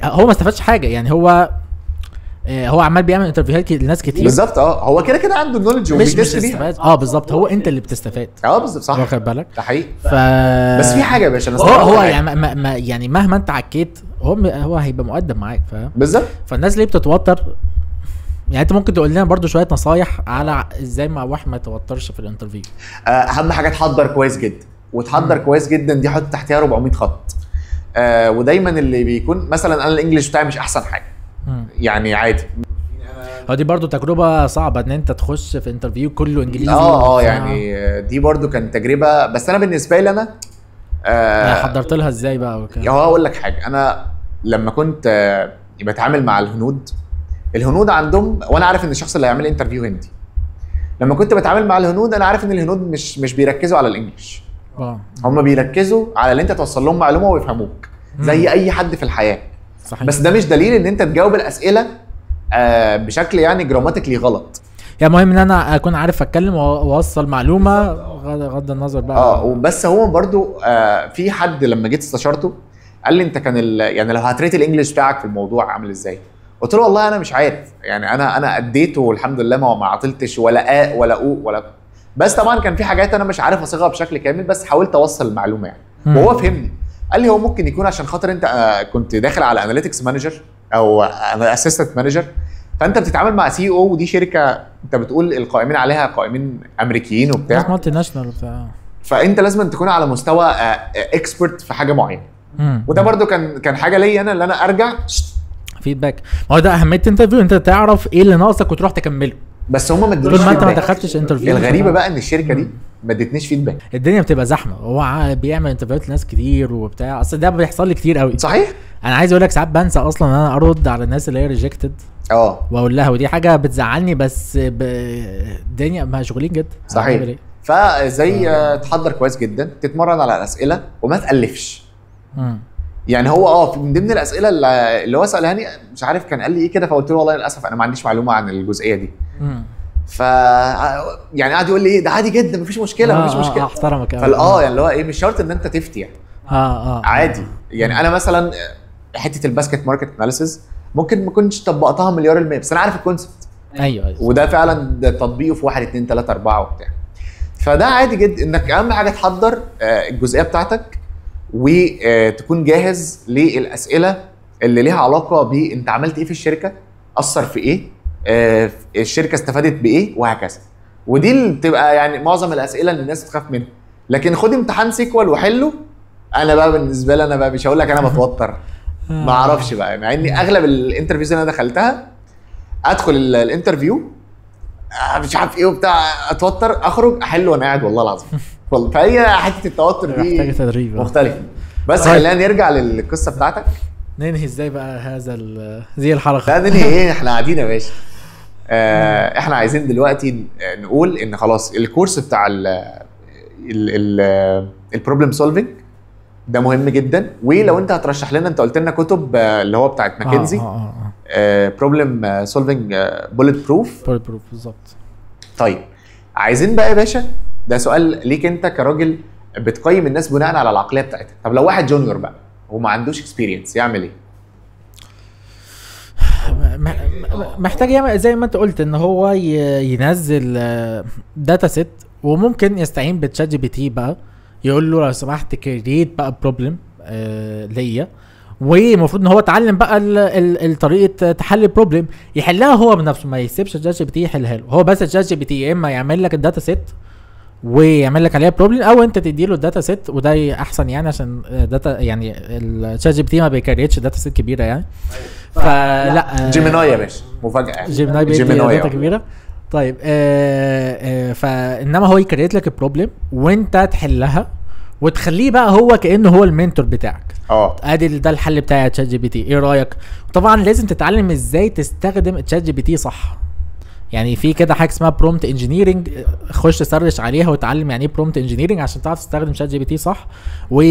هو ما استفادش حاجه. يعني هو عمال بيعمل انترفيوهات لناس كتير بالظبط. هو كده كده عنده النولج وبيتست بيها. بالظبط. هو انت اللي بتستفاد. بالظبط صح، واخد بالك. ده حقيقي. بس في حاجه يا باشا، هو يعني يعني مهما انت عكيت هو هيبقى مؤدب معاك، فاهم؟ بالظبط. فالناس ليه بتتوتر؟ يعني انت ممكن تقول لنا برضو شويه نصايح على ازاي مع واحد ما يتوترش في الانترفيو. اهم حاجه تحضر كويس جدا، وتحضر كويس جدا دي حط تحتها 400 خط. ودايما اللي بيكون مثلا انا الانجليش بتاعي مش احسن حاجه، يعني عادي. هو دي برضو تجربه صعبه ان انت تخش في انترفيو كله انجليزي. يعني دي برضو كانت تجربه، بس انا بالنسبه لي انا حضرت لها ازاي بقى وكده. هقول لك حاجه. انا لما كنت بتعامل مع الهنود عندهم، وانا عارف ان الشخص اللي هيعمل انترفيو هندي، لما كنت بتعامل مع الهنود انا عارف ان الهنود مش بيركزوا على الانجليش. هم بيركزوا على اللي انت توصل لهم معلومه ويفهموك زي اي حد في الحياه. صحيح. بس ده مش دليل ان انت تجاوب الاسئله بشكل يعني جراماتيكلي غلط. يعني مهم ان انا اكون عارف اتكلم واوصل معلومه غض النظر بقى. وبس هو برضو في حد لما جيت استشارته قال لي انت كان يعني لو هتريت الانجليش بتاعك في الموضوع عامل ازاي؟ قلت له والله انا مش عارف، يعني انا اديته والحمد لله ما عطلتش ولا ولا ولا، بس طبعا كان في حاجات انا مش عارف اصيغها بشكل كامل، بس حاولت اوصل المعلومه يعني. وهو فهمني. قال لي هو ممكن يكون عشان خاطر انت كنت داخل على اناليتكس مانجر او اسيستنت مانجر، فانت بتتعامل مع سي او، ودي شركه انت بتقول القائمين عليها قائمين امريكيين وبتاع، مالتي ناشونال وبتاع، فانت لازم تكون على مستوى اكسبرت في حاجه معينه. وده برده كان حاجه ليا انا اللي انا ارجع فيدباك. ما هو ده اهميه الانترفيو، انت تعرف ايه اللي ناقصك وتروح تكمله. بس هم ما ادونيش طول ما انت ما دخلتش انترفيو. الغريبه بقى ان الشركه دي ما ادتنيش فيدباك. الدنيا بتبقى زحمه، هو بيعمل انترفيوهات لناس كتير وبتاع، اصل ده بيحصل لي كتير قوي. صحيح. انا عايز اقول لك ساعات بنسى اصلا ان انا ارد على الناس اللي هي ريجكتد واقول لها، ودي حاجه بتزعلني، بس الدنيا مشغولين جدا. صحيح. فزي تحضر كويس جدا، تتمرن على الاسئله وما تالفش. يعني هو من ضمن الاسئله اللي هو سالهاني مش عارف كان قال لي ايه كده، فقلت له والله للاسف انا ما عنديش معلومه عن الجزئيه دي. ف يعني قعد يقول لي ايه ده عادي جدا مفيش مشكله مفيش مشكله. احترمك يعني اللي هو ايه مش شرط ان انت تفتي يعني. عادي. يعني انا مثلا حته الباسكت ماركت اناليسيز ممكن ما كنتش طبقتها مليار المية، بس انا عارف الكونسبت. ايوه. وده فعلا تطبيقه في 1 2 3 4 وبتاع. فده عادي جدا انك اهم حاجه تحضر الجزئيه بتاعتك وتكون جاهز للاسئله اللي ليها علاقه بانت عملت ايه في الشركه، اثر في ايه، الشركه استفادت بايه، وهكذا. ودي اللي بتبقى يعني معظم الاسئله اللي الناس بتخاف منها. لكن خد امتحان سيكوال وحله. انا بقى بالنسبه لي انا بقى مش هقول لك انا بتوتر، ما اعرفش بقى، مع اني اغلب الانترفيوز اللي انا دخلتها ادخل الانترفيو مش عارف ايه وبتاع، اتوتر، اخرج احل وانا قاعد والله العظيم. فهي حته التوتر دي محتاجه تدريب مختلفه. بس خلينا نرجع للقصه بتاعتك. ننهي ازاي بقى زي الحلقه؟ لا ننهي ايه، احنا قاعدين يا باشا. احنا عايزين دلوقتي نقول ان خلاص الكورس بتاع البروبلم سولفنج ده مهم جدا. ولو انت هترشح لنا، انت قلت لنا كتب اللي هو بتاعت ماكنزي، بروبلم سولفنج بوليت بروف بالظبط. طيب عايزين بقى يا باشا، ده سؤال ليك انت كراجل بتقيم الناس بناء على العقليه بتاعتها. طب لو واحد جونيور بقى وما عندوش اكسبيرينس يعمل ايه؟ محتاج يعمل زي ما انت قلت ان هو ينزل داتا سيت، وممكن يستعين بتشات جي بي تي بقى، يقول له لو سمحت كريت بقى بروبلم ليا، والمفروض ان هو اتعلم بقى الطريقه تحل البروبلم، يحلها هو بنفسه، ما يسيبش الشات جي بي تي يحلها له هو بس. الشات جي بي تي يا اما يعمل لك الداتا سيت ويعمل لك عليها بروبلم، او انت تديله الداتا سيت، وده احسن يعني عشان داتا يعني الشات جي بي تي ما بيكريتش داتا سيت كبيره يعني. فلا جيميناي يا باشا مفاجاه يعني. جيميناي بيدي داتا كبيره. طيب فانما هو يكريت لك البروبلم وانت تحلها وتخليه بقى هو كانه هو المنتور بتاعك. ادي ده الحل بتاع تشات جي بي تي، ايه رايك؟ طبعا لازم تتعلم ازاي تستخدم تشات جي بي تي صح. يعني في كده حاجه اسمها برومت انجينيرنج، خش سرش عليها وتعلم يعني ايه برومت انجينيرنج عشان تعرف تستخدم شات جي بي تي صح. و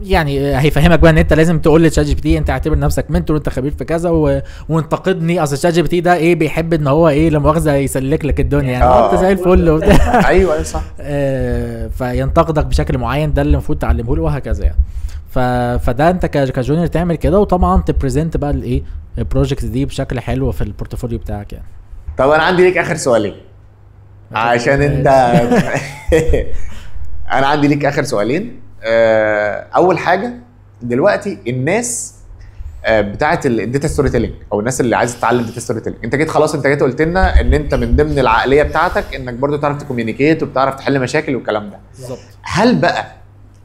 يعني هيفهمك بقى ان انت لازم تقول لشات جي بي تي انت اعتبر نفسك منتور وانت خبير في كذا وانتقدني. اصل شات جي بي تي ده ايه بيحب ان هو ايه لما مؤاخذه يسلك لك الدنيا يعني انت زي الفل وبتاع. ايوه صح. فينتقدك بشكل معين، ده اللي المفروض تعلمه له وهكذا يعني. فده انت كجونيور تعمل كده، وطبعا تبريزنت بقى الايه البروجكت دي بشكل حلو في البورتفوليو بتاعك يعني. طب انا عندي ليك اخر سؤالين عشان انت انا عندي ليك اخر سؤالين. اول حاجه دلوقتي الناس بتاعه الداتا ستوري تيلينج، او الناس اللي عايزه تتعلم داتا ستوري تيلينج، انت جيت خلاص انت جيت قلت لنا ان انت من ضمن العقليه بتاعتك انك برضو تعرف تكوميونيكيت وبتعرف تحل مشاكل والكلام ده بالظبط. هل بقى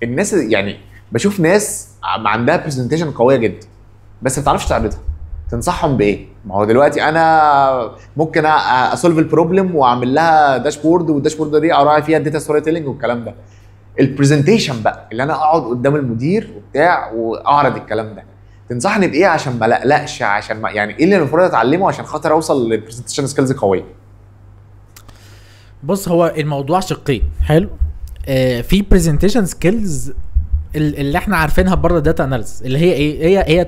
الناس يعني بشوف ناس عندها برزنتيشن قويه جدا بس ما بتعرفش تعرضها، تنصحهم بايه؟ ما هو دلوقتي انا ممكن اسولف البروبلم واعمل لها داشبورد، والداشبورد دي اراعي فيها الداتا ستوري تيلينج والكلام ده. البرزنتيشن بقى اللي انا اقعد قدام المدير وبتاع واعرض الكلام ده، تنصحني بايه عشان ما اقلقش؟ عشان ما يعني ايه اللي المفروض اتعلمه عشان خاطر اوصل للبرزنتيشن سكيلز قويه؟ بص هو الموضوع شقين حلو. في برزنتيشن سكيلز اللي احنا عارفينها بره داتا اناليسيس، اللي هي ايه؟ هي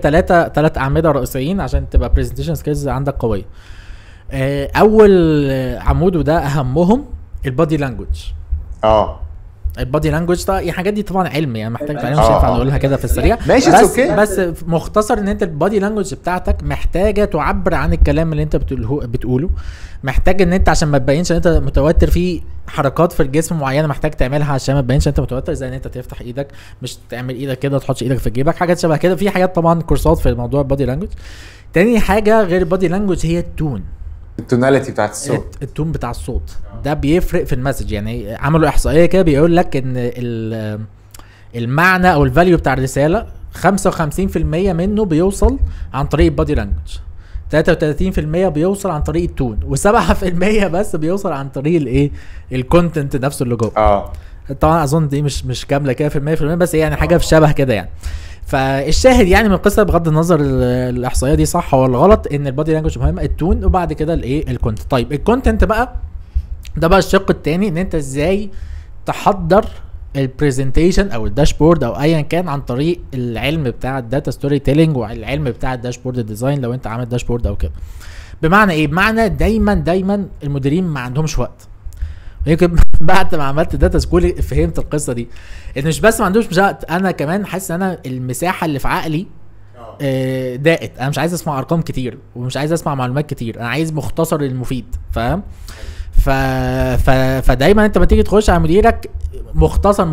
ثلاث اعمده رئيسيين عشان تبقى برزنتيشن سكيلز عندك قويه. اول عمود وده اهمهم البادي لانجوج. البادي لانجوج ده الحاجات دي طبعا علم يعني محتاج تعليم، مش هينفع نقولها كده في السريع. ماشي بس مختصر ان انت البادي لانجوج بتاعتك محتاجه تعبر عن الكلام اللي انت بتقوله. محتاج ان انت عشان ما تبينش ان انت متوتر، في حركات في الجسم معينه محتاج تعملها عشان ما تبينش ان انت متوتر، زي ان انت تفتح ايدك، مش تعمل ايدك كده تحطش ايدك في جيبك، حاجات شبه كده. في حاجات طبعا كورسات في موضوع البادي لانجوج. تاني حاجه غير البادي لانجوج هي التون، التوناليتي بتاعت الصوت، التون بتاع الصوت ده بيفرق في المسج. يعني عملوا احصائيه كده بيقول لك ان المعنى او الفاليو بتاع الرساله 55% منه بيوصل عن طريق البادي لانجوج، 33% بيوصل عن طريق التون، و7% بس بيوصل عن طريق الايه الكونتنت نفسه اللي جوه. طبعا اظن دي مش كامله كده في 100%، بس يعني حاجه في شبه كده يعني. فالشاهد يعني من القصه بغض النظر الاحصائيه دي صح ولا غلط، ان البادي لانجوج مهم، التون، وبعد كده الايه الكونتنت. طيب الكونتنت بقى ده بقى الشق الثاني، ان انت ازاي تحضر البرزنتيشن او الداشبورد او ايا كان عن طريق العلم بتاع الداتا ستوري تيلينج والعلم بتاع الداشبورد ديزاين لو انت عامل داشبورد او كده. بمعنى ايه؟ بمعنى دايما المديرين ما عندهمش وقت. يمكن بعد ما عملت داتا سكول فهمت القصه دي، ان مش بس ما عندوش وقت، انا كمان حاسس ان انا المساحه اللي في عقلي ضاقت. انا مش عايز اسمع ارقام كتير ومش عايز اسمع معلومات كتير، انا عايز مختصر المفيد، فاهم؟ فدايما انت ما تيجي تخش على مديرك مختصر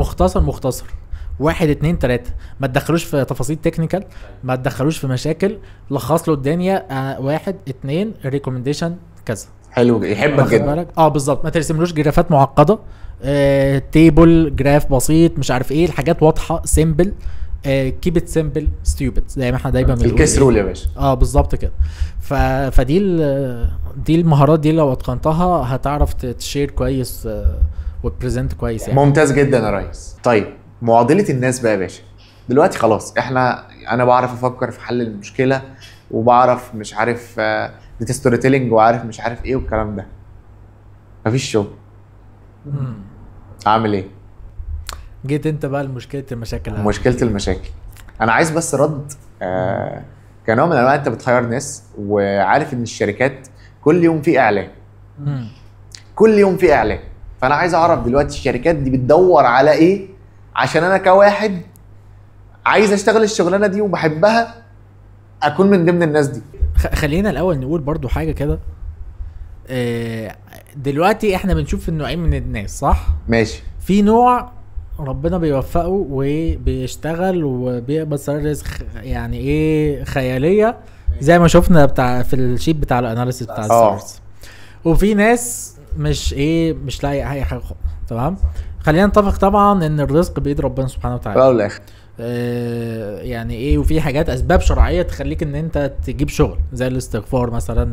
1 2 3، ما تدخلوش في تفاصيل تكنيكال، ما تدخلوش في مشاكل، لخص له الدنيا 1 2 ريكومنديشن كذا. حلو، يحبك جدا. بالظبط، ما ترسملوش جرافات معقده، تيبل جراف بسيط مش عارف ايه، الحاجات واضحه سيمبل، كيب ات سيمبل ستوبد زي ما احنا دايما بنقول. الكيس رول يا باشا. بالظبط كده. فدي دي المهارات دي لو اتقنتها هتعرف تشير كويس وتبريزنت كويس يعني. ممتاز جدا يا ريس. طيب معضله الناس بقى يا باشا دلوقتي خلاص، انا بعرف افكر في حل المشكله، وبعرف مش عارف داتا ستوري تيلينج، وعارف مش عارف ايه والكلام ده، مفيش شغل. اعمل ايه؟ جيت انت بقى لمشكله المشاكل. مشكله المشاكل انا عايز بس رد كنوع من انواع انت بتخير ناس وعارف ان الشركات كل يوم في اعلان. كل يوم في اعلان، فانا عايز اعرف دلوقتي الشركات دي بتدور على ايه، عشان انا كواحد عايز اشتغل الشغلانه دي وبحبها اكون من ضمن الناس دي. خلينا الاول نقول برضو حاجه كده. دلوقتي احنا بنشوف النوعين من الناس، صح؟ ماشي. في نوع ربنا بيوفقه وبيشتغل وبيقبض سعر رزق يعني ايه خياليه، زي ما شفنا بتاع في الشيت بتاع الاناليسيس بتاع السيرش. وفي ناس مش لاقي اي حاجه خالص. تمام، خلينا نتفق طبعا ان الرزق بايد ربنا سبحانه وتعالى في الاخر. يعني ايه، وفي حاجات اسباب شرعيه تخليك ان انت تجيب شغل زي الاستغفار مثلا،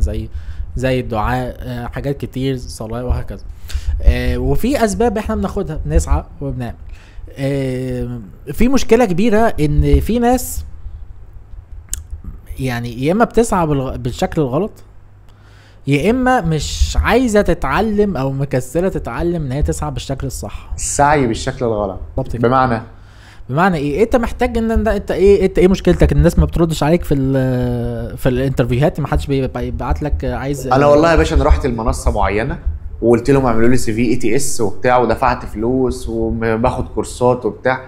زي الدعاء، حاجات كتير، صلاه وهكذا. وفي اسباب احنا بناخدها، بنسعى وبنعمل. في مشكله كبيره ان في ناس يعني يا اما بتسعى بالشكل الغلط، يا اما مش عايزه تتعلم او مكسله تتعلم ان هي تسعى بالشكل الصح. السعي بالشكل الغلط بمعنى ايه؟ انت محتاج ان انت ايه مشكلتك؟ الناس ما بتردش عليك في الانترفيوهات، ما حدش بيبعت لك عايز. انا والله يا باشا انا رحت لمنصه معينه وقلت لهم اعملوا لي سي في ATS وبتاع، ودفعت فلوس وباخد كورسات وبتاع،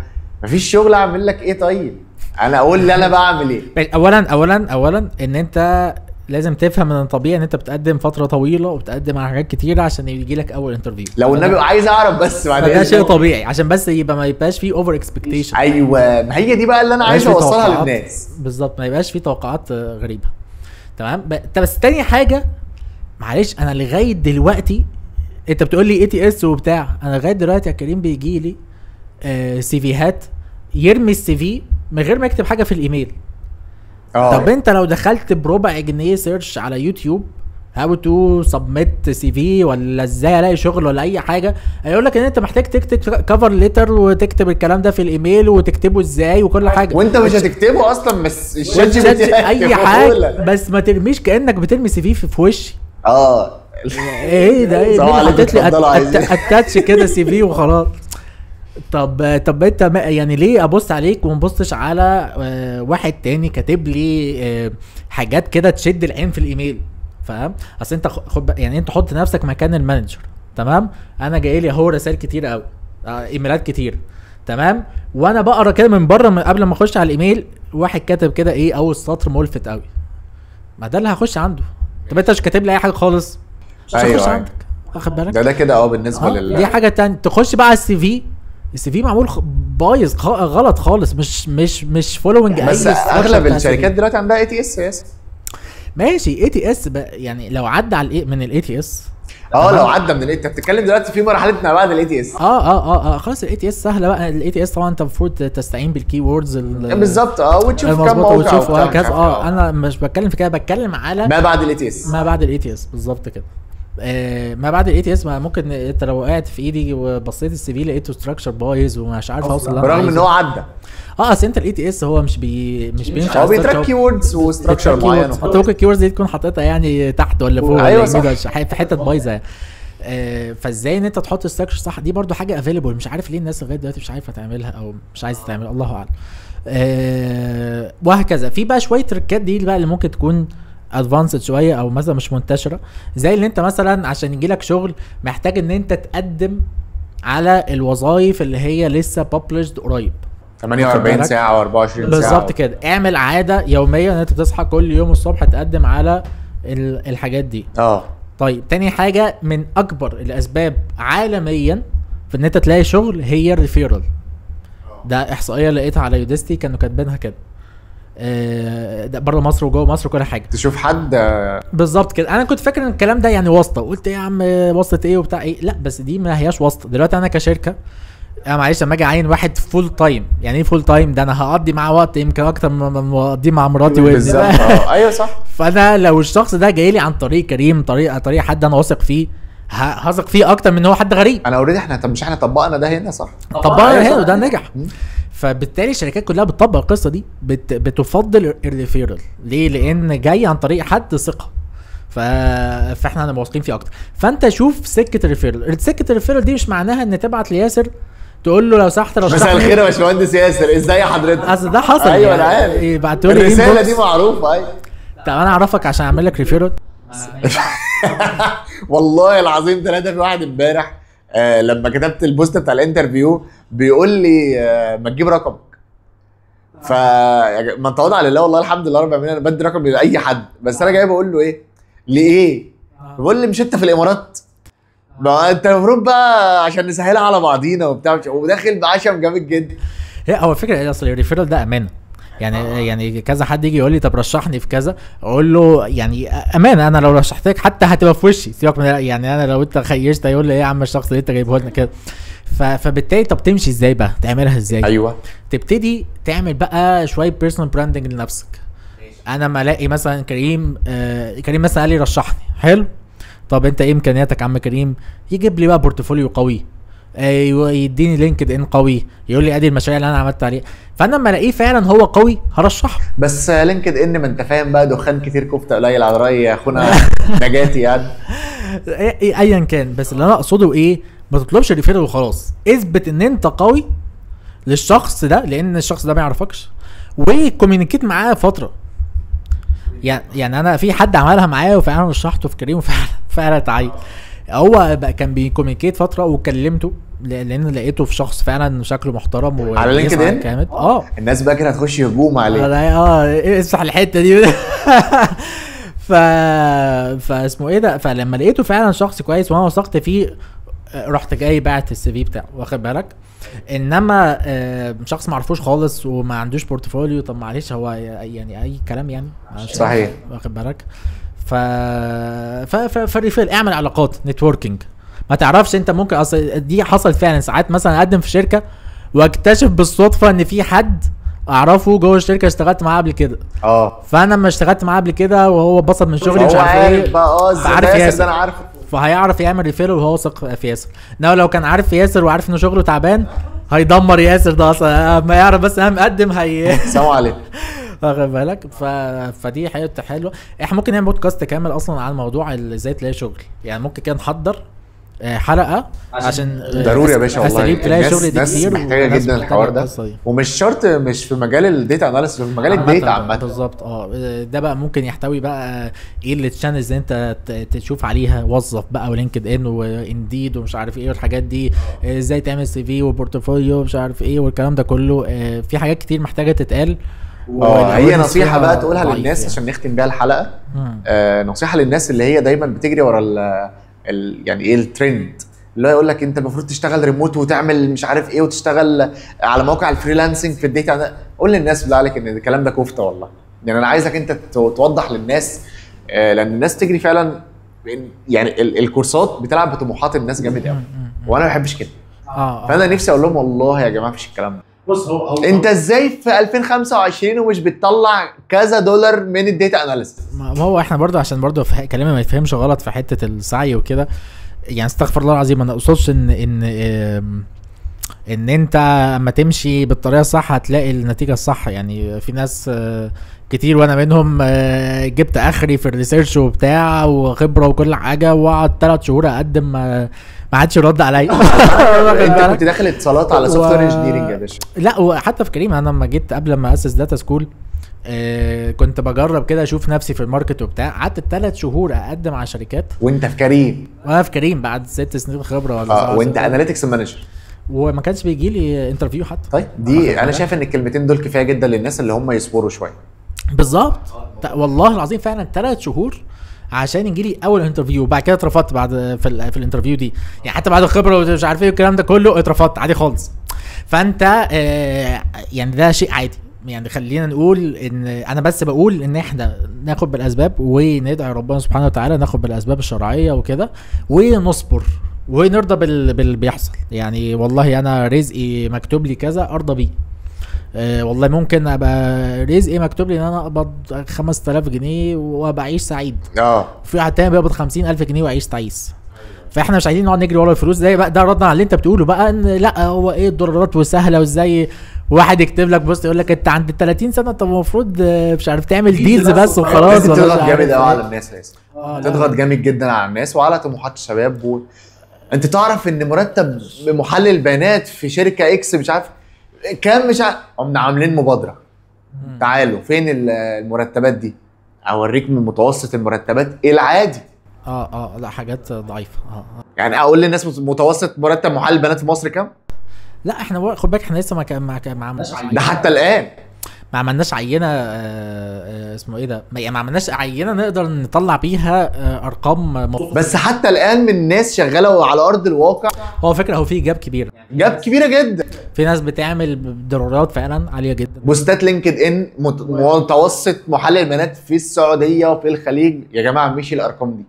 مفيش شغل. اعمل لك ايه طيب؟ انا اقول لي انا بعمل ايه؟ اولا ان انت لازم تفهم ان الطبيعي ان انت بتقدم فتره طويله وبتقدم على حاجات كتيره عشان يجي لك اول انترفيو. لو النبي عايز اعرف بس بعد ده شيء طبيعي عشان بس ما يبقاش فيه اوفر اكسبكتيشن. ايوه، ما هي دي بقى اللي انا عايز اوصلها للناس بالظبط، ما يبقاش فيه توقعات غريبه. تمام. بس تاني حاجه، معلش انا لغايه دلوقتي انت بتقول لي ATS وبتاع، انا لغايه دلوقتي يا كريم بيجي لي سيفيهات يرمي السي في من غير ما يكتب حاجه في الايميل. طب انت لو دخلت بربع جنيه سيرش على يوتيوب هاو تو سبميت سي في ولا ازاي الاقي شغل ولا اي حاجه، هيقول لك ان انت محتاج تكتب كفر ليتر وتكتب الكلام ده في الايميل وتكتبه ازاي وكل حاجه، وانت مش هتكتبه اصلا، بس الشات جي بي تي اي حاجه، بس ما ترميش كانك بترمي سي في وشي. ايه ده؟ ايه حطيت لي اتاتش كده سي في وخلاص. طب انت يعني ليه ابص عليك وما ابصش على واحد تاني كاتب لي حاجات كده تشد العين في الايميل؟ فاهم؟ اصل انت يعني انت حط نفسك مكان المانجر. تمام، انا جاي لي اهو رسائل كتير قوي، ايميلات كتير. تمام، وانا بقرا كده من بره قبل ما اخش على الايميل، واحد كاتب كده ايه اول سطر ملفت قوي، ما ده اللي هخش عنده. طب انت مش كاتب لي اي حاجه خالص، مش هخش عندك. واخد بالك؟ ده كده بالنسبه دي حاجه تانية. تخش بقى على السي في معمول بايظ غلط خالص، مش فولوينج. بس اغلب الشركات دلوقتي عندها ATS. ماشي ATS يعني لو عدى على من ATS، لو عدى من انت بتتكلم دلوقتي في مرحله ما بعد ATS. خلاص ATS سهله بقى. ATS طبعا انت المفروض تستعين بالكي ووردز بالظبط، وتشوف كم موقع وتشوف وهكذا. انا مش بتكلم في كده، بتكلم على ما بعد ATS. ما بعد ATS بالظبط كده. ما بعد ATS ما ممكن انت لو وقعت في ايدي وبصيت السي في لقيته ستراكشر بايظ ومش عارف اوصل برغم ان هو عدى. اصل انت ATS هو مش بيمشي، هو بيتراك كي ووردز وستراكشر معين. انت ممكن الكي ووردز دي تكون حاططها يعني تحت ولا فوق ولا في حته بايظه. فازاي ان انت تحط الستراكشر صح؟ دي برضو حاجه افيلبل، مش عارف ليه الناس لغايه دلوقتي مش عارفه تعملها او مش عايزه تعملها، الله اعلم. وهكذا. في بقى شويه تريكات دي بقى اللي ممكن تكون ادفانسد شويه او مثلا مش منتشره، زي اللي انت مثلا عشان يجي لك شغل محتاج ان انت تقدم على الوظائف اللي هي لسه ببلشد قريب 48 ساعه و24 ساعه بالظبط كده. اعمل عاده يوميه ان انت تصحى كل يوم الصبح تقدم على الحاجات دي. طيب تاني حاجه من اكبر الاسباب عالميا في ان انت تلاقي شغل هي الريفيرال. ده احصائيه لقيتها على يودستي كانوا كاتبينها كده، ده بره مصر وجوه مصر وكل حاجه. تشوف حد بالظبط كده. انا كنت فاكر ان الكلام ده يعني واسطه، قلت يا عم واسطه ايه وبتاع ايه، لا بس دي ما هياش واسطه. دلوقتي انا كشركه معلش لما اجي اعين واحد فول تايم، يعني ايه فول تايم؟ ده انا هقضي معاه وقت يمكن اكتر من اقضيه مع مراتي وابني. ايوه صح. فانا لو الشخص ده جاي لي عن طريق كريم، طريق حد انا واثق فيه، هثق فيه اكتر من ان هو حد غريب. انا اوريدي احنا طبقنا ده هنا صح، طبقنا هنا وده نجح. فبالتالي الشركات كلها بتطبق القصه دي، بتفضل الريفيرال. ليه؟ لان جاي عن طريق حد ثقه، فاحنا واثقين فيه اكتر. فانت شوف سكه الريفيرال. سكه الريفيرال دي مش معناها ان تبعت لياسر تقول له لو سمحت رشح مساء الخير يا باشمهندس ياسر، ازاي حضرتك؟ اصل ده حصل. ايوه انا عارف، يبعتوا لي الرساله دي معروفه. ايوه طب انا اعرفك عشان اعمل لك ريفيرال. والله العظيم 3 في واحد امبارح لما كتبت البوست بتاع الانترفيو بيقول لي ما تجيب رقمك. ما تواضع لله، والله الحمد لله رب العالمين انا بدي رقم لاي حد، بس انا جاي بقول له ايه ليه؟ بيقول لي مش انت في الامارات؟ ما انت المفروض بقى عشان نسهلها على بعضينا وبتاع، وداخل بعشم جامد جدا. هو الفكره ايه اصل الريفيرال ده امانه. يعني كذا حد يجي يقول لي طب رشحني في كذا، اقول له يعني امانه انا لو رشحتك حتى هتبقى في وشي، سيبك من يعني انا لو انت خيشت يقول لي ايه يا عم الشخص اللي انت جايبه لنا كده. فبالتالي طب تمشي ازاي بقى؟ تعملها ازاي؟ ايوه تبتدي تعمل بقى شويه بيرسونال براندنج لنفسك. انا ما الاقي مثلا كريم مثلا قال لي رشحني، حلو، طب انت ايه امكانياتك يا عم كريم؟ يجيب لي بقى بورتفوليو قوي، يديني لينكد ان قوي، يقول لي ادي المشاريع اللي انا عملت عليها. فانا لما الاقيه فعلا هو قوي هرشحه. بس لينكد ان ما انت فاهم بقى دخان كتير كفته قليل على راي يا اخونا نجاتي يعني. ايا كان، بس اللي انا اقصده ايه، ما تطلبش ريفيرال وخلاص، اثبت ان انت قوي للشخص ده، لان الشخص ده ما يعرفكش، وكوميونيكيت معاه فتره. يعني انا في حد عملها معايا وفعلا رشحته في كريم وفعلا تعيد. هو بقى كان بيكوميونيكيت فتره وكلمته لان لقيته في شخص فعلا شكله محترم على لينكد ان كامل. الناس بقى كده هتخش هجوم عليه. افتح الحته دي. فاسمه ايه ده، فلما لقيته فعلا شخص كويس وانا وثقت فيه رحت جاي بعت السي في بتاعه، واخد بالك. انما شخص ما عرفوش خالص وما عندوش بورتفوليو، طب معلش هو يعني اي كلام يعني. صحيح، واخد بالك. فالريفيل اعمل علاقات، نتوركينج. ما تعرفش انت ممكن اصل دي حصلت فعلا ساعات، مثلا اقدم في شركه واكتشف بالصدفه ان في حد اعرفه جوه الشركه اشتغلت معاه قبل كده. فانا لما اشتغلت معاه قبل كده وهو اتبسط من شغلي مش عارف ايه، عارف ياسر ده انا عارفه، فهيعرف يعمل ريفيل وهو واثق في ياسر. لو كان عارف ياسر وعارف انه شغله تعبان هيدمر ياسر ده اصلا، ما يعرف بس اهم قدم سلام عليكم. واخد بالك. فدي حته حلوه. احنا ممكن نعمل بودكاست كامل اصلا عن موضوع ازاي تلاقي شغل، يعني ممكن كده نحضر حلقه عشان ضروري يا باشا والله. تلاقي شغل دي كتير محتاجه جدا الحوار ده، ومش شرط مش في مجال الداتا اناليسيس، في مجال الداتا عامه. بالظبط. ده بقى ممكن يحتوي بقى ايه اللي الشانلز انت تشوف عليها، وظف بقى ولينكد ان وانديد ومش عارف ايه والحاجات دي، ازاي تعمل سي في وبورتفوليو مش عارف ايه والكلام ده كله. في حاجات كتير محتاجه تتقال. هي نصيحه بقى تقولها للناس يعني. عشان نختم بيها الحلقه. نصيحه للناس اللي هي دايما بتجري ورا يعني ايه الترند، اللي هو يقول لك انت المفروض تشتغل ريموت وتعمل مش عارف ايه وتشتغل على موقع الفريلانسنج في الداتا. قول للناس بالله عليك ان الكلام ده كفته والله. يعني انا عايزك انت توضح للناس، لان الناس تجري فعلا، يعني الكورسات بتلعب بطموحات الناس جامد قوي، وانا ما بحبش كده. فانا نفسي اقول لهم والله يا جماعه مفيش الكلام ده. بص هو انت ازاي في 2025 ومش بتطلع كذا دولار من الداتا اناليسيس؟ ما هو احنا برضو عشان برضو في كلامي ما يفهمش غلط في حته السعي وكده، يعني استغفر الله العظيم، انا اقصدش ان انت اما تمشي بالطريقه الصح هتلاقي النتيجه الصح. يعني في ناس كتير وانا منهم جبت اخري في الريسيرش وبتاع وخبره وكل حاجه، وقعد 3 شهور اقدم ما عادش يرد عليا. انت كنت داخل اتصالات على سوفت وير انجينيرنج يا باشا. لا وحتى في كريم انا لما جيت قبل ما اسس داتا سكول كنت بجرب كده اشوف نفسي في الماركت وبتاع، قعدت 3 شهور اقدم على شركات. وانت في كريم؟ وانا في كريم بعد 6 سنين خبره ولا وانت اناليتكس مانجر وما كانش بيجي لي انترفيو حتى. طيب دي انا شايف ان الكلمتين دول كفايه جدا للناس اللي هم يصبروا شويه. بالظبط والله العظيم فعلا 3 شهور عشان يجي لي اول انترفيو، وبعد كده اترفضت بعد في الانترفيو دي، يعني حتى بعد الخبره ومش عارف ايه الكلام ده كله اترفضت عادي خالص. فانت يعني ده شيء عادي. يعني خلينا نقول ان انا بس بقول ان احنا ناخد بالاسباب وندعي ربنا سبحانه وتعالى ناخد بالاسباب الشرعيه وكده، ونصبر ونرضى باللي بيحصل. يعني والله انا رزقي مكتوب لي كذا ارضى بيه. والله ممكن ابقى رزقي مكتوب لي ان انا اقبض 5000 جنيه وابقى عيش سعيد. في واحد تاني بيقبض 50,000 جنيه وعيش تعيس. فاحنا مش عايزين نقعد نجري ورا الفلوس زي بقى. ده ردنا على اللي انت بتقوله بقى، ان لا هو ايه الدولارات وسهله، وازاي واحد يكتب لك بص يقول لك انت عند 30 سنه طب المفروض مش عارف تعمل ديلز بس وخلاص. تضغط جامد قوي على الناس يا اسطى. تضغط جامد جدا على الناس وعلى طموحات الشباب انت تعرف ان مرتب محلل بيانات في شركه اكس مش عارف كام، مش عارف، قمنا عاملين مبادره تعالوا فين المرتبات دي، اوريك من متوسط المرتبات العادي. لا حاجات ضعيفه. يعني اقول للناس متوسط مرتب محلل بيانات في مصر كام؟ لا احنا خد بالك احنا لسه ما عملناش ده حتى الان ما عملناش عينه اسمه ايه ده، ما عملناش عينه نقدر نطلع بيها ارقام بس حتى الان من ناس شغاله على ارض الواقع. هو فكره هو في جاب كبيره جدا، في ناس بتعمل ضرورات فعلا عاليه جدا. بوستات لينكد ان متوسط محلل البيانات في السعوديه وفي الخليج يا جماعه مش الارقام دي.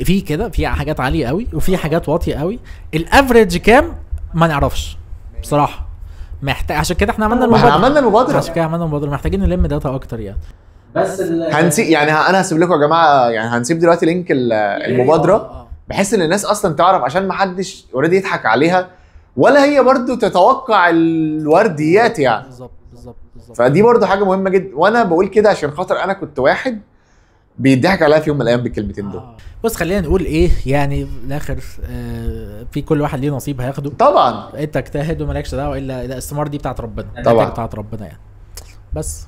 في كده في حاجات عاليه قوي وفي حاجات واطيه قوي. الافريج كام ما نعرفش بصراحه، محتاج عشان كده احنا عملنا المبادره عشان كده عملنا المبادره، محتاجين نلم داتا اكتر يعني. بس هنسيب يعني انا هسيب لكم يا جماعه، يعني هنسيب دلوقتي لينك المبادره بحيث ان الناس اصلا تعرف، عشان ما حدش اوريدي يضحك عليها ولا هي برضو تتوقع الورديات يعني. بالظبط. فدي برضو حاجه مهمه جدا، وانا بقول كده عشان خاطر انا كنت واحد بيضحك عليا في يوم من الايام بالكلمتين دول. بص خلينا نقول ايه يعني في الاخر، في كل واحد ليه نصيب هياخده طبعا. انت اجتهد ومالكش دعوه، الا الاستثمار دي بتاعت ربنا طبعا بتاعت ربنا يعني. بس